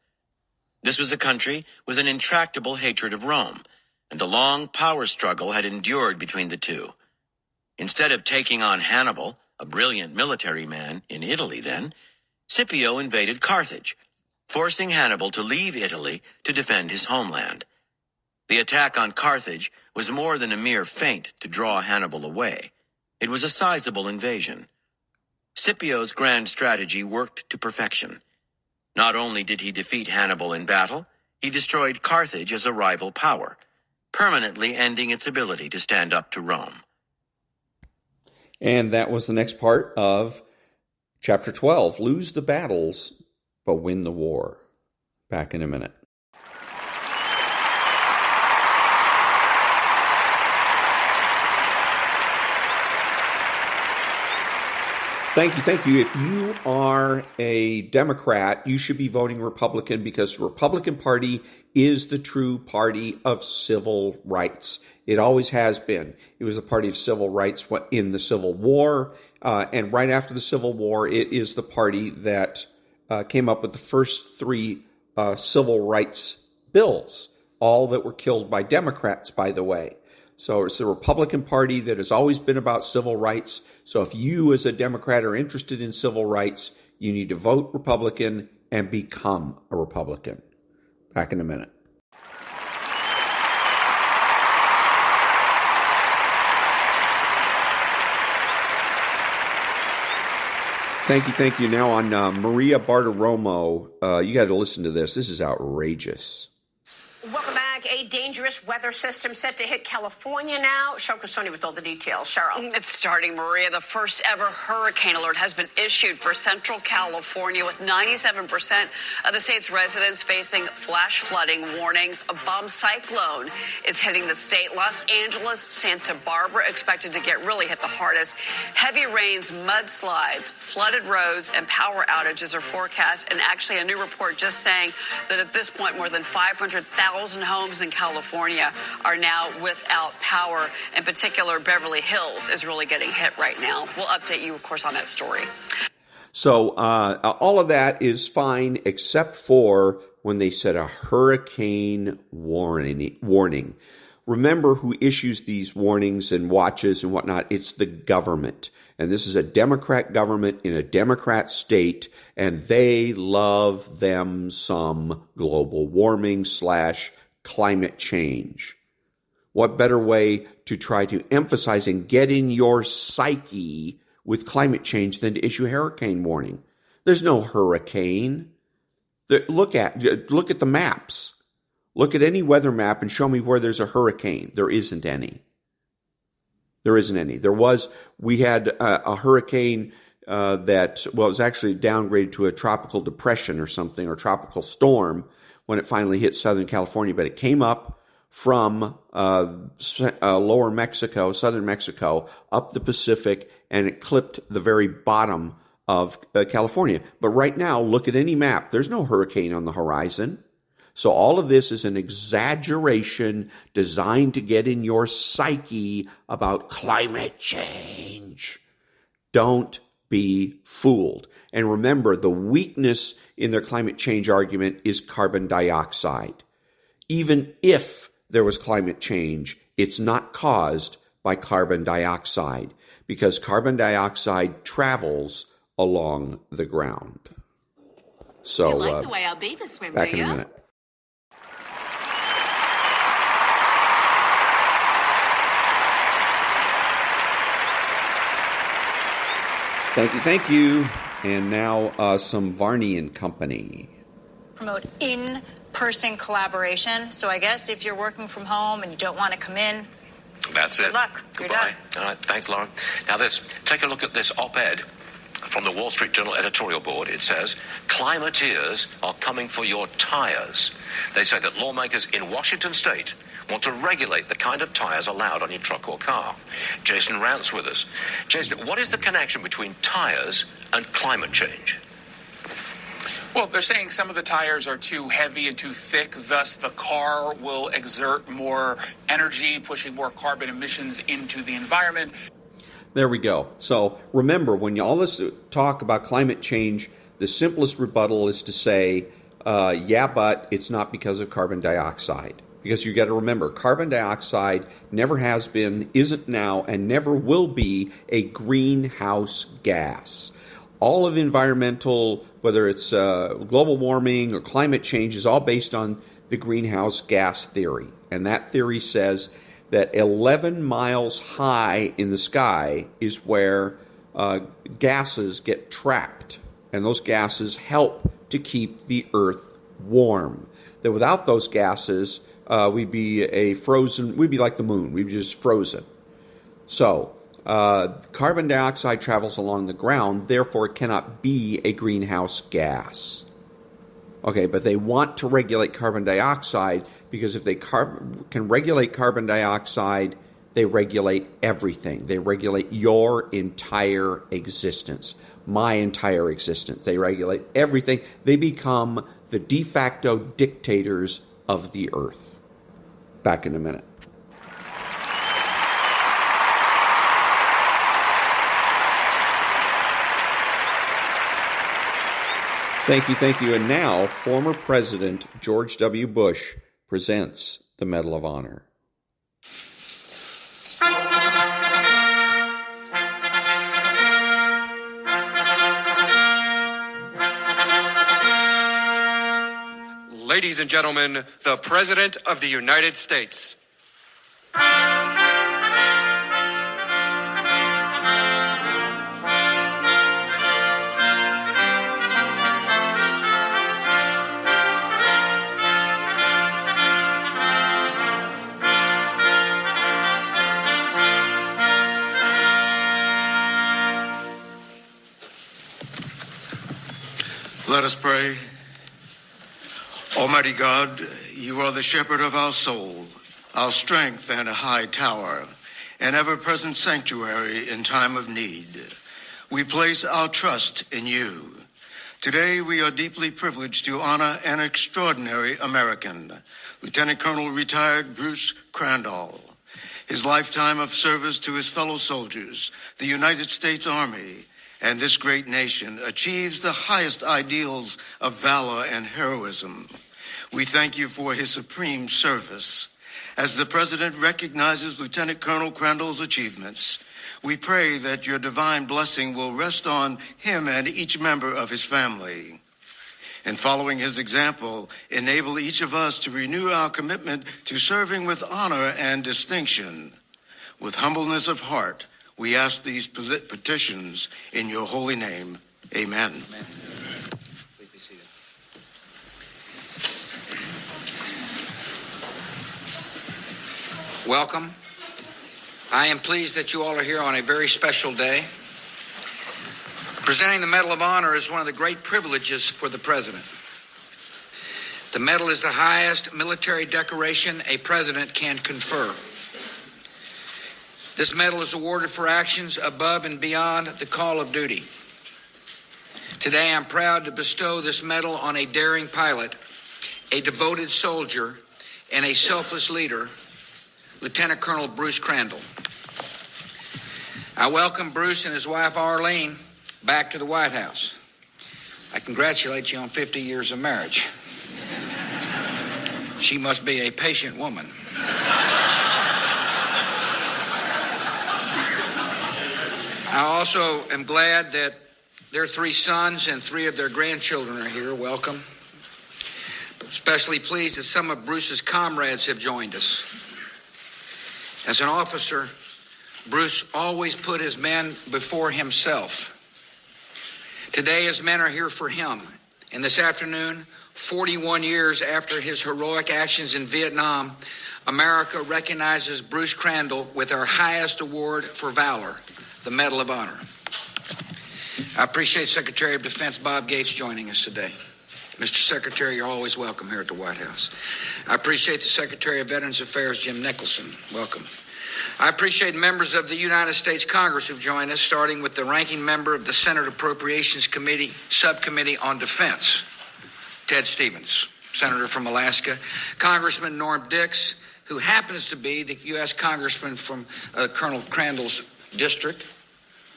This was a country with an intractable hatred of Rome, and a long power struggle had endured between the two. Instead of taking on Hannibal, a brilliant military man in Italy then, Scipio invaded Carthage, forcing Hannibal to leave Italy to defend his homeland. The attack on Carthage was more than a mere feint to draw Hannibal away. It was a sizable invasion. Scipio's grand strategy worked to perfection. Not only did he defeat Hannibal in battle, he destroyed Carthage as a rival power, permanently ending its ability to stand up to Rome. And that was the next part of Chapter 12, Lose the Battles, but Win the War. Back in a minute. Thank you. If you are a Democrat, you should be voting Republican because the Republican Party is the true party of civil rights. It always has been. It was the party of civil rights in the Civil War, and right after the Civil War, it is the party that came up with the first three civil rights bills, all that were killed by Democrats, by the way. So it's the Republican Party that has always been about civil rights. So if you as a Democrat are interested in civil rights, you need to vote Republican and become a Republican. Back in a minute. Thank you. Now on Maria Bartiromo, you got to listen to this. This is outrageous. Welcome back. A dangerous weather system set to hit California now. Cheryl Cassoni with all the details. Cheryl. It's starting, Maria. The first ever hurricane alert has been issued for Central California, with 97% of the state's residents facing flash flooding warnings. A bomb cyclone is hitting the state. Los Angeles, Santa Barbara expected to get really hit the hardest. Heavy rains, mudslides, flooded roads, and power outages are forecast. And actually, a new report just saying that at this point, more than 500,000 homes in California are now without power. In particular, Beverly Hills is really getting hit right now. We'll update you, of course, on that story. So all of that is fine, except for when they said a hurricane warning. Remember who issues these warnings and watches and whatnot. It's the government. And this is a Democrat government in a Democrat state, and they love them some global warming / climate change. What better way to try to emphasize and get in your psyche with climate change than to issue a hurricane warning? There's no hurricane. Look at the maps. Look at any weather map and show me where there's a hurricane. There isn't any. We had a hurricane that was actually downgraded to a tropical depression or something, or tropical storm when it finally hit Southern California, but it came up from lower Mexico, southern Mexico, up the Pacific, and it clipped the very bottom of California. But right now, look at any map. There's no hurricane on the horizon. So all of this is an exaggeration designed to get in your psyche about climate change. Don't be fooled. And remember, the weakness in their climate change argument is carbon dioxide. Even if there was climate change, it's not caused by carbon dioxide, because carbon dioxide travels along the ground. So, you like the way our beavers swim, back do in you? a minute. Thank you. And now some Varney and Company. Promote in-person collaboration. So I guess if you're working from home and you don't want to come in, that's it. Good luck. Goodbye. All right. Thanks, Lauren. Now take a look at this op-ed from the Wall Street Journal editorial board. It says, climateers are coming for your tires. They say that lawmakers in Washington state want to regulate the kind of tires allowed on your truck or car. Jason Rant's with us. Jason, what is the connection between tires and climate change? Well, they're saying some of the tires are too heavy and too thick, thus the car will exert more energy, pushing more carbon emissions into the environment. There we go. So remember, when you all this talk about climate change, the simplest rebuttal is to say, yeah, but it's not because of carbon dioxide. Because you got to remember, carbon dioxide never has been, isn't now, and never will be a greenhouse gas. All of environmental, whether it's global warming or climate change, is all based on the greenhouse gas theory. And that theory says that 11 miles high in the sky is where gases get trapped. And those gases help to keep the Earth warm. That without those gases, we'd be like the moon. We'd be just frozen. So, carbon dioxide travels along the ground, therefore it cannot be a greenhouse gas. Okay, but they want to regulate carbon dioxide because if they can regulate carbon dioxide, they regulate everything. They regulate your entire existence, my entire existence. They regulate everything. They become the de facto dictators of the earth. Back in a minute. Thank you. And now, former President George W. Bush presents the Medal of Honor. Ladies and gentlemen, the President of the United States. Let us pray. Almighty God, you are the shepherd of our soul, our strength and a high tower, an ever-present sanctuary in time of need. We place our trust in you. Today, we are deeply privileged to honor an extraordinary American, Lieutenant Colonel retired Bruce Crandall. His lifetime of service to his fellow soldiers, the United States Army, and this great nation achieves the highest ideals of valor and heroism. We thank you for his supreme service. As the President recognizes Lieutenant Colonel Crandall's achievements, we pray that your divine blessing will rest on him and each member of his family. And following his example, enable each of us to renew our commitment to serving with honor and distinction. With humbleness of heart, we ask these petitions in your holy name. Amen. Amen. Please be seated. Welcome. I am pleased that you all are here on a very special day. Presenting the Medal of Honor is one of the great privileges for the President. The medal is the highest military decoration a president can confer. This medal is awarded for actions above and beyond the call of duty. Today, I'm proud to bestow this medal on a daring pilot, a devoted soldier, and a selfless leader, Lieutenant Colonel Bruce Crandall. I welcome Bruce and his wife Arlene back to the White House. I congratulate you on 50 years of marriage. She must be a patient woman. I also am glad that their 3 sons and 3 of their grandchildren are here. Welcome. Especially pleased that some of Bruce's comrades have joined us. As an officer, Bruce always put his men before himself. Today, his men are here for him. And this afternoon, 41 years after his heroic actions in Vietnam, America recognizes Bruce Crandall with our highest award for valor, the Medal of Honor. I appreciate Secretary of Defense Bob Gates joining us today. Mr. Secretary, you're always welcome here at the White House. I appreciate the Secretary of Veterans Affairs, Jim Nicholson. Welcome. I appreciate members of the United States Congress who've joined us, starting with the ranking member of the Senate Appropriations Committee, Subcommittee on Defense, Ted Stevens, Senator from Alaska, Congressman Norm Dix, who happens to be the U.S. Congressman from Colonel Crandall's district.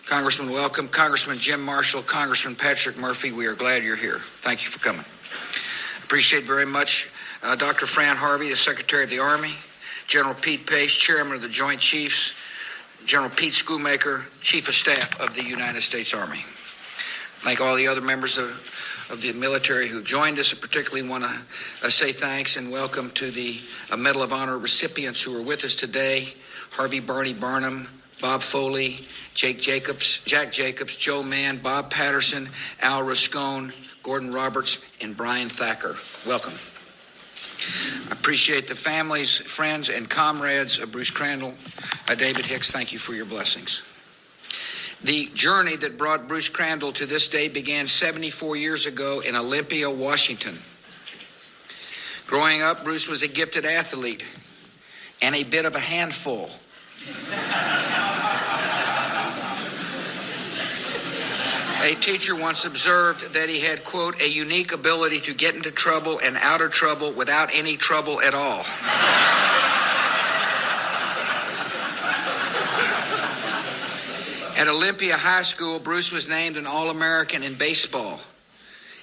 Congressman, welcome. Congressman Jim Marshall, Congressman Patrick Murphy, we are glad you're here. Thank you for coming. Appreciate very much Dr. Fran Harvey, the Secretary of the Army, General Pete Pace, Chairman of the Joint Chiefs, General Pete Schoolmaker, Chief of Staff of the United States Army. Thank all the other members of the military who joined us. I particularly want to say thanks and welcome to the Medal of Honor recipients who are with us today: Harvey Barney Barnum, Bob Foley, Jack Jacobs, Joe Mann, Bob Patterson, Al Rascone, Gordon Roberts, and Brian Thacker. Welcome. I appreciate the families, friends, and comrades of Bruce Crandall. David Hicks, thank you for your blessings. The journey that brought Bruce Crandall to this day began 74 years ago in Olympia, Washington. Growing up, Bruce was a gifted athlete and a bit of a handful. A teacher once observed that he had, quote, a unique ability to get into trouble and out of trouble without any trouble at all. At Olympia High School, Bruce was named an All-American in baseball.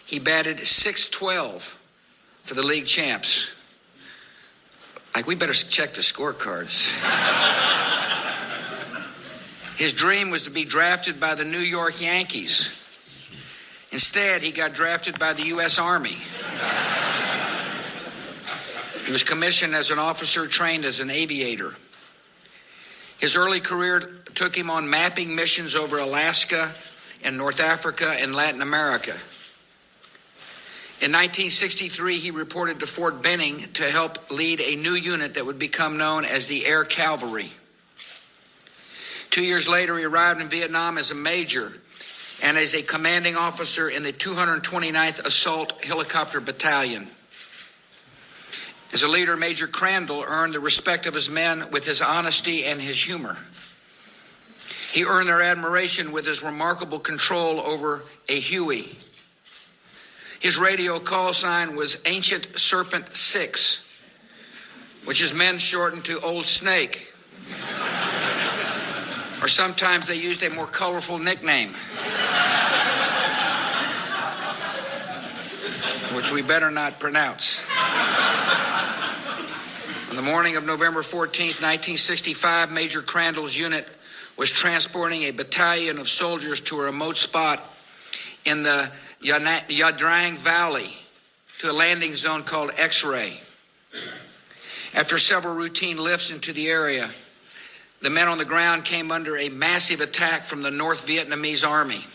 He batted .612 for the league champs. We better check the scorecards. His dream was to be drafted by the New York Yankees. Instead, he got drafted by the U.S. Army. He was commissioned as an officer, trained as an aviator. His early career took him on mapping missions over Alaska and North Africa and Latin America. In 1963, he reported to Fort Benning to help lead a new unit that would become known as the Air Cavalry. 2 years later, he arrived in Vietnam as a major and as a commanding officer in the 229th Assault Helicopter Battalion. As a leader, Major Crandall earned the respect of his men with his honesty and his humor. He earned their admiration with his remarkable control over a Huey, His radio call sign was Ancient Serpent 6, which is men shortened to Old Snake. Or sometimes they used a more colorful nickname, which we better not pronounce. On the morning of November 14th, 1965, Major Crandall's unit was transporting a battalion of soldiers to a remote spot in the Yadrang Valley to a landing zone called X-Ray. After several routine lifts into the area, the men on the ground came under a massive attack from the North Vietnamese Army.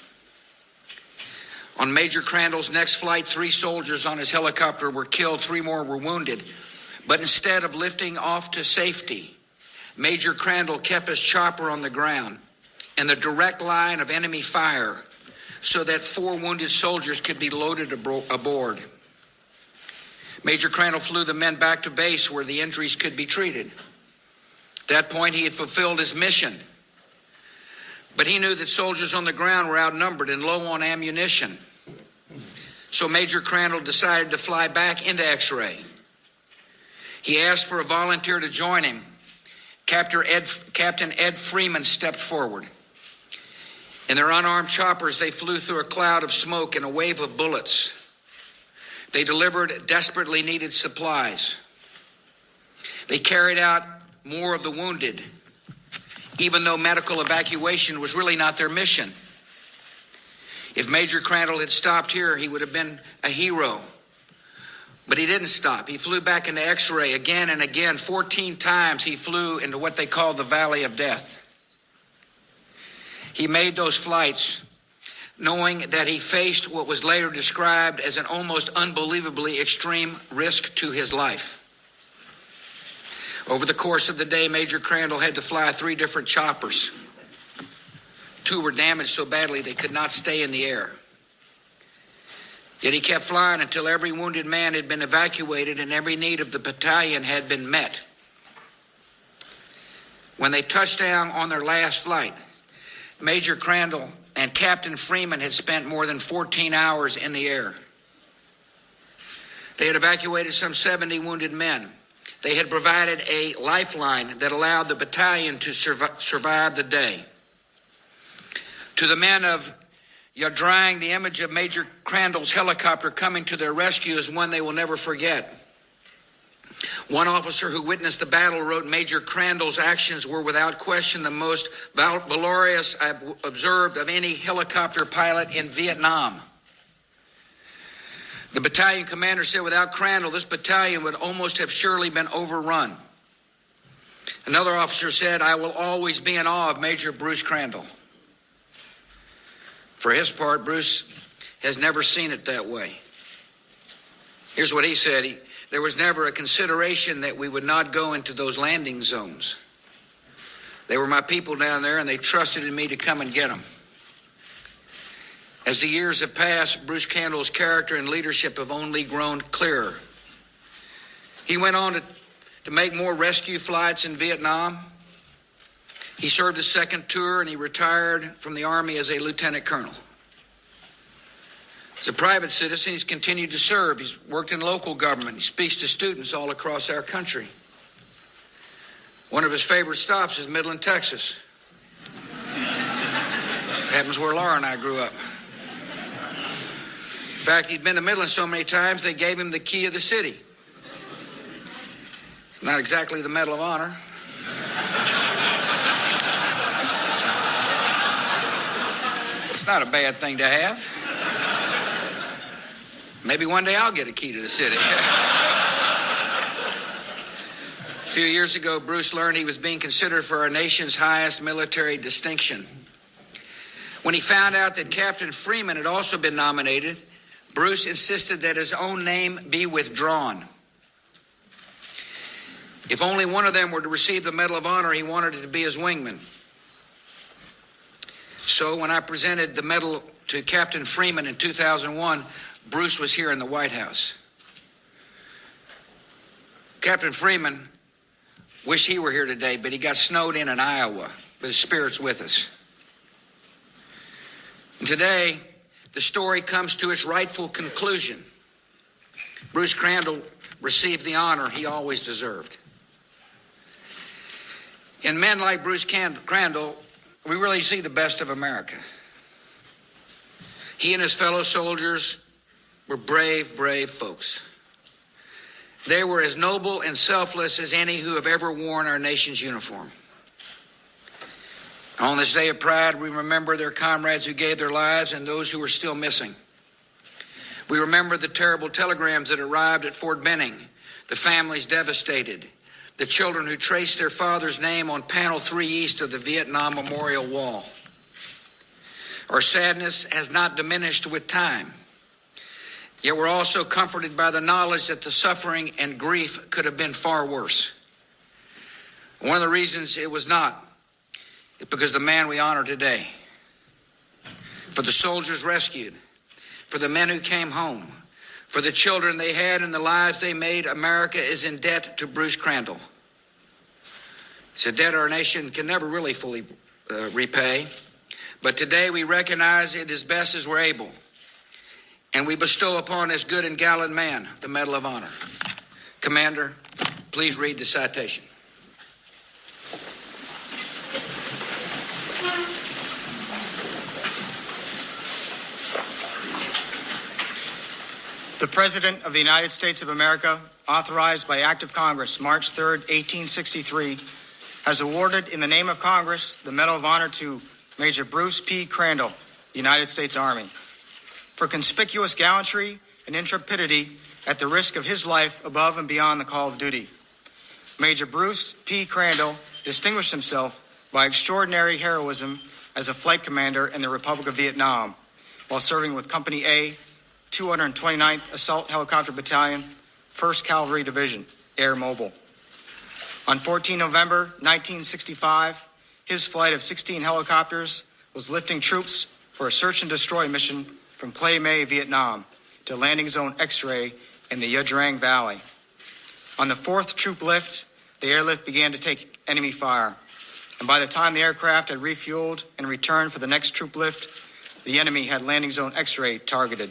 On Major Crandall's next flight, 3 soldiers on his helicopter were killed, 3 more were wounded. But instead of lifting off to safety, Major Crandall kept his chopper on the ground in the direct line of enemy fire so that 4 wounded soldiers could be loaded aboard. Major Crandall flew the men back to base where the injuries could be treated. At that point, he had fulfilled his mission. But he knew that soldiers on the ground were outnumbered and low on ammunition. So Major Crandall decided to fly back into X-Ray. He asked for a volunteer to join him. Captain Ed Freeman stepped forward. In their unarmed choppers, they flew through a cloud of smoke and a wave of bullets. They delivered desperately needed supplies. They carried out more of the wounded, even though medical evacuation was really not their mission. If Major Crandall had stopped here, he would have been a hero. But he didn't stop. He flew back into X-Ray again and again. 14 times he flew into what they call the Valley of Death. He made those flights knowing that he faced what was later described as an almost unbelievably extreme risk to his life. Over the course of the day, Major Crandall had to fly 3 different choppers. 2 were damaged so badly they could not stay in the air. Yet he kept flying until every wounded man had been evacuated and every need of the battalion had been met. When they touched down on their last flight, Major Crandall and Captain Freeman had spent more than 14 hours in the air. They had evacuated some 70 wounded men. They had provided a lifeline that allowed the battalion to survive the day. To the men of Yadrang, the image of Major Crandall's helicopter coming to their rescue is one they will never forget. One officer who witnessed the battle wrote, Major Crandall's actions were without question the most valorous I've observed of any helicopter pilot in Vietnam. The battalion commander said, without Crandall, this battalion would almost have surely been overrun. Another officer said, I will always be in awe of Major Bruce Crandall. For his part, Bruce has never seen it that way. Here's what he said. There was never a consideration that we would not go into those landing zones. They were my people down there, and they trusted in me to come and get them. As the years have passed, Bruce Crandall's character and leadership have only grown clearer. He went on to make more rescue flights in Vietnam. He served his second tour, and he retired from the Army as a lieutenant colonel. As a private citizen, he's continued to serve. He's worked in local government. He speaks to students all across our country. One of his favorite stops is Midland, Texas. Happens where Laura and I grew up. In fact, he'd been to Midland so many times, they gave him the key of the city. It's not exactly the Medal of Honor. It's not a bad thing to have. Maybe one day I'll get a key to the city. A few years ago, Bruce learned he was being considered for our nation's highest military distinction. When he found out that Captain Freeman had also been nominated, Bruce insisted that his own name be withdrawn. If only one of them were to receive the Medal of Honor, he wanted it to be his wingman. So when I presented the medal to Captain Freeman in 2001, Bruce was here in the White House. Captain Freeman wished he were here today, but he got snowed in Iowa, but his spirit's with us. And today, the story comes to its rightful conclusion. Bruce Crandall received the honor he always deserved. In men like Bruce Crandall, we really see the best of America. He and his fellow soldiers were brave, brave folks. They were as noble and selfless as any who have ever worn our nation's uniform. On this day of pride, we remember their comrades who gave their lives and those who are still missing. We remember the terrible telegrams that arrived at Fort Benning, the families devastated, the children who traced their father's name on panel 3 east of the Vietnam Memorial Wall. Our sadness has not diminished with time, yet we're also comforted by the knowledge that the suffering and grief could have been far worse. One of the reasons it was not is because the man we honor today, for the soldiers rescued, for the men who came home, for the children they had and the lives they made, America is in debt to Bruce Crandall. It's a debt our nation can never really fully repay. But today we recognize it as best as we're able. And we bestow upon this good and gallant man the Medal of Honor. Commander, please read the citation. The President of the United States of America, authorized by Act of Congress, March 3, 1863, has awarded in the name of Congress the Medal of Honor to Major Bruce P. Crandall, United States Army, for conspicuous gallantry and intrepidity at the risk of his life above and beyond the call of duty. Major Bruce P. Crandall distinguished himself by extraordinary heroism as a flight commander in the Republic of Vietnam while serving with Company A, 229th Assault Helicopter Battalion, 1st Cavalry Division, Air Mobile. On 14 November 1965, his flight of 16 helicopters was lifting troops for a search and destroy mission from Plai Mae, Vietnam, to Landing Zone X-Ray in the Ia Drang Valley. On the fourth troop lift, the airlift began to take enemy fire, and by the time the aircraft had refueled and returned for the next troop lift, the enemy had Landing Zone X-Ray targeted.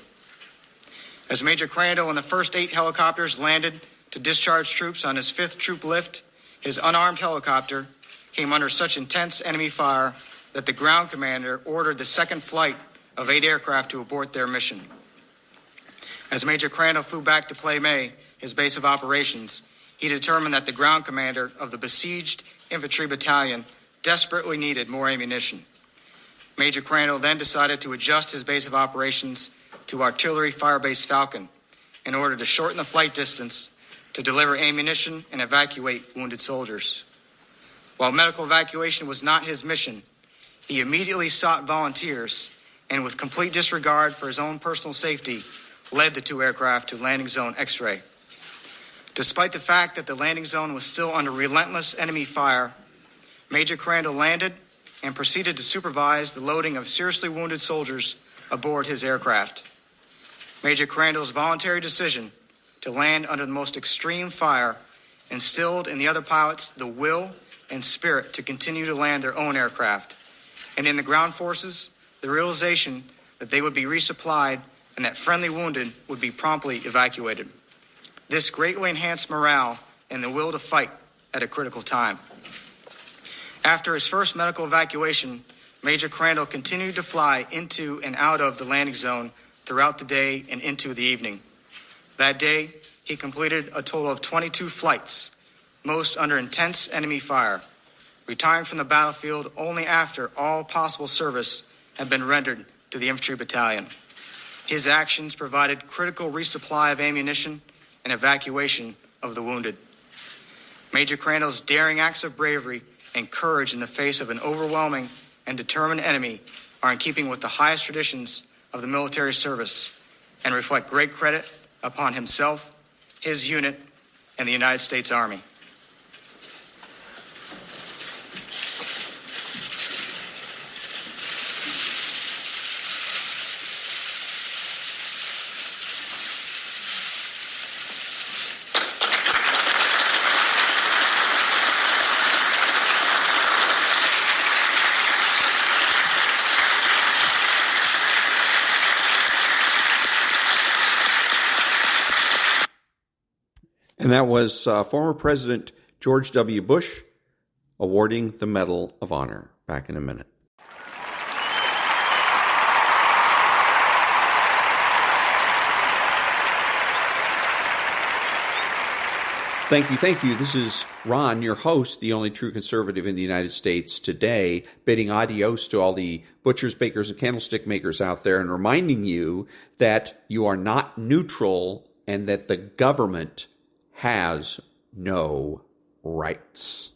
As Major Crandall and the first 8 helicopters landed to discharge troops on his 5th troop lift, his unarmed helicopter came under such intense enemy fire that the ground commander ordered the second flight of 8 aircraft to abort their mission. As Major Crandall flew back to Plai Mae, his base of operations, he determined that the ground commander of the besieged infantry battalion desperately needed more ammunition. Major Crandall then decided to adjust his base of operations to Artillery Fire Base Falcon in order to shorten the flight distance to deliver ammunition and evacuate wounded soldiers. While medical evacuation was not his mission, he immediately sought volunteers and, with complete disregard for his own personal safety, led the 2 aircraft to Landing Zone X-Ray. Despite the fact that the landing zone was still under relentless enemy fire, Major Crandall landed and proceeded to supervise the loading of seriously wounded soldiers aboard his aircraft. Major Crandall's voluntary decision to land under the most extreme fire instilled in the other pilots the will and spirit to continue to land their own aircraft, and in the ground forces, the realization that they would be resupplied and that friendly wounded would be promptly evacuated. This greatly enhanced morale and the will to fight at a critical time. After his first medical evacuation, Major Crandall continued to fly into and out of the landing zone throughout the day and into the evening. That day, he completed a total of 22 flights, most under intense enemy fire, retiring from the battlefield only after all possible service had been rendered to the infantry battalion. His actions provided critical resupply of ammunition and evacuation of the wounded. Major Crandall's daring acts of bravery and courage in the face of an overwhelming and determined enemy are in keeping with the highest traditions of the military service and reflect great credit upon himself, his unit, and the United States Army. And that was former President George W. Bush awarding the Medal of Honor. Back in a minute. Thank you. This is Ron, your host, the only true conservative in the United States today, bidding adios to all the butchers, bakers, and candlestick makers out there and reminding you that you are not neutral and that the government has no rights.